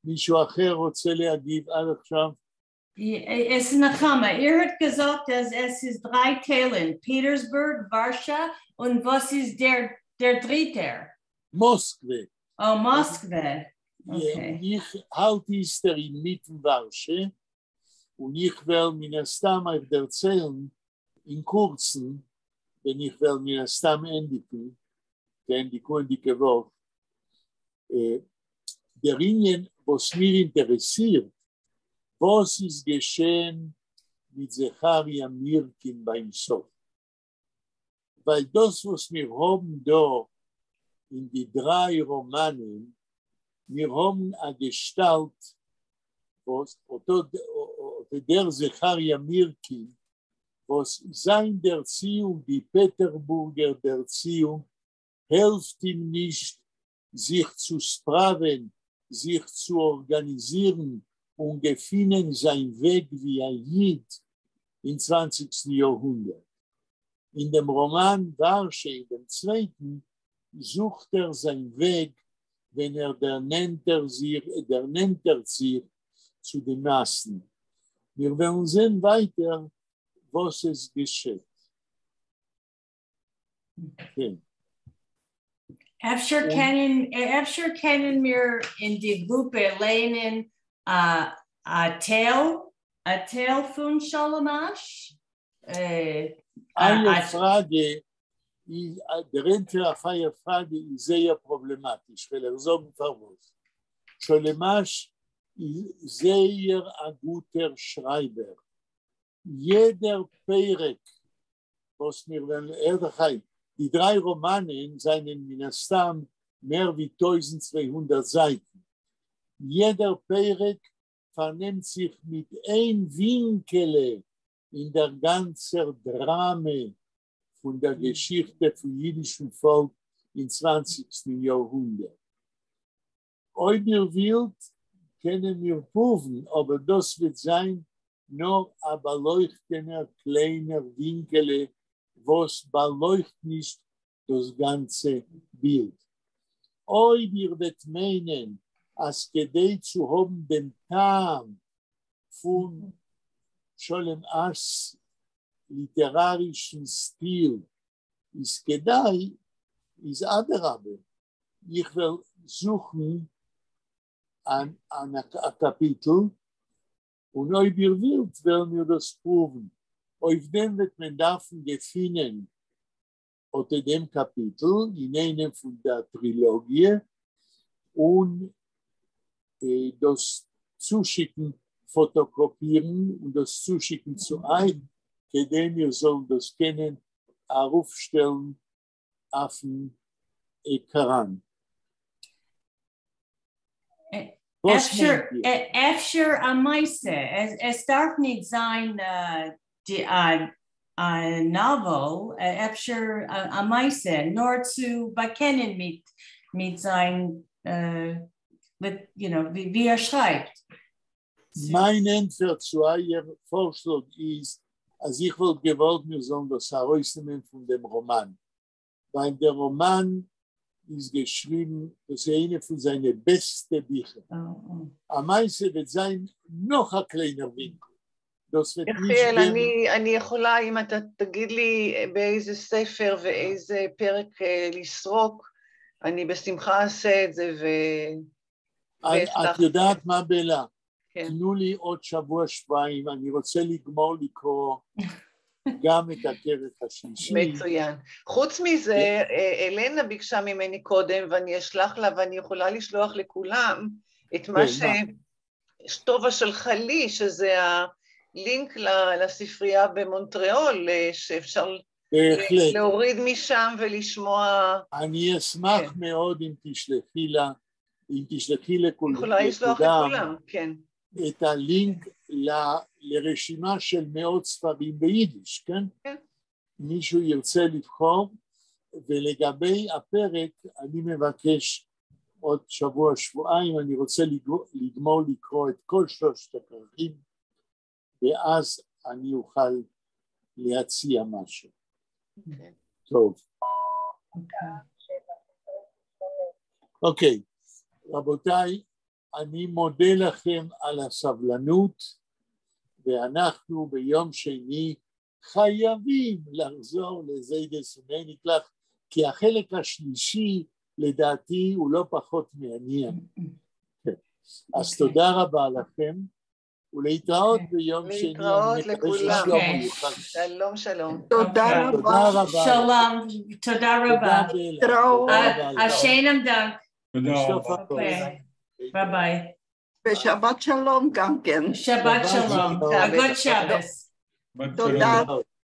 מישהו אחר רוצה להגיב עד עכשיו? Es Nachama, hat gesagt, dass es ist 3 Teilen, Petersburg, Warschau und was ist der dritte? Moskwe. Oh, Moskwe. Okay. Ich halte es mitten Warschau und ich will mir Stamm erzählen in kurzen, wenn ich will mir Stamm endigen, denn die kundige Wort, der Ringen, was mir interessiert, was ist geschehen mit Zecharia Mirkin beim Sof? Weil das, was wir haben da in die 3 Romanen, wir haben eine Gestalt, was der Zecharia Mirkin, was sein der Erziehung, die Peterburger der Erziehung, hilft ihm nicht, sich zu spraven, sich zu organisieren, und gefunden sein Weg wie ein Jid im 20. Jahrhundert. In dem Roman Warschau, in dem 2., sucht seinen Weg, wenn der nennt er sich zu den Massen. Wir werden sehen weiter, was es geschieht. Okay. Efter kennen wir in die Gruppe lernen a Teil von Shalamash. Eine Frage, der entweder Frage ist sehr problematisch, weil sagen warum. Shalamash ist sehr ein guter Schreiber. Jeder Perek, was wir werden, die 3 Romanen seien minastam mehr wie 1200 Seiten. Jeder Perek vernimmt sich mit ein Winkel in der ganzen Drame von der Geschichte vom jüdischen Volk im 20. Jahrhundert. Ob ihr wollt, können wir prüfen, aber das wird sein nur ein beleuchteter kleiner Winkel, was beleuchtet nicht das ganze Bild. Ob ihr wird meinen, als Gedei zu haben den Tam von Sholem Aschs literarischen Stil, ist Gedei, ist Adarabe. Ich will suchen an Kapitel und ob ihr wollt, werden wir das prüfen. Auf dem wird man davon gefunden, unter dem Kapitel, in einem von der Trilogie, und das Zuschicken, fotokopieren und das Zuschicken zu ein, denn wir sollen das kennen, aufstellen auf dem Ekran. Efter Amaise, es darf nicht sein, ein Novel, efter Amaise, nur zu bekennen mit sein, wie schreibt. Mein Antwort zu eurem Vorschlag ist, als ich wollte gewollt, wir sollen das herausnehmen von dem Roman. Weil der Roman ist geschrieben, das ist eine von seinen besten Büchern. Amaise wird sein noch ein kleiner Winkel. יחיאל, אני יכולה, אם אתה תגיד לי באיזה ספר ואיזה פרק לסרוק, אני בשמחה אעשה את זה את יודעת מה בלה? תנו לי עוד שבוע-שבועיים, אני רוצה לגמור לקרוא גם את הפרק השלישי. מצוין. חוץ מזה, אלנה ביקשה ממני קודם, ואני אשלח לה, ואני יכולה לשלוח לכולם את מה שטובה שלך לי, שזה לינק לספרייה במונטריאול, שאפשר להוריד משם ולשמוע. אני אשמח מאוד אם תשלחי לכולם. יכולה לשלוח לכולם, כן. את הלינק לרשימה של מאות ספרים ביידיש, כן? כן. מישהו ירצה לבחור, ולגבי הפרק אני מבקש עוד שבוע-שבועיים, אני רוצה לגמור לקרוא את כל 3 הפרקים, ואז אני אוכל להציע משהו. טוב. אוקיי, רבותיי, אני מודה לכם על הסבלנות, ואנחנו ביום שני חייבים לחזור לזיידס ומניקלח, כי החלק השלישי לדעתי הוא לא פחות מעניין. אז תודה רבה לכם. ולהתראות ביום שני. להתראות לכולם. שלום, שלום. תודה רבה. שלום, תודה רבה. השם דק. תודה רבה. ביי ביי. ושבת שלום גם כן. שבת שלום. A good Shabbos. תודה.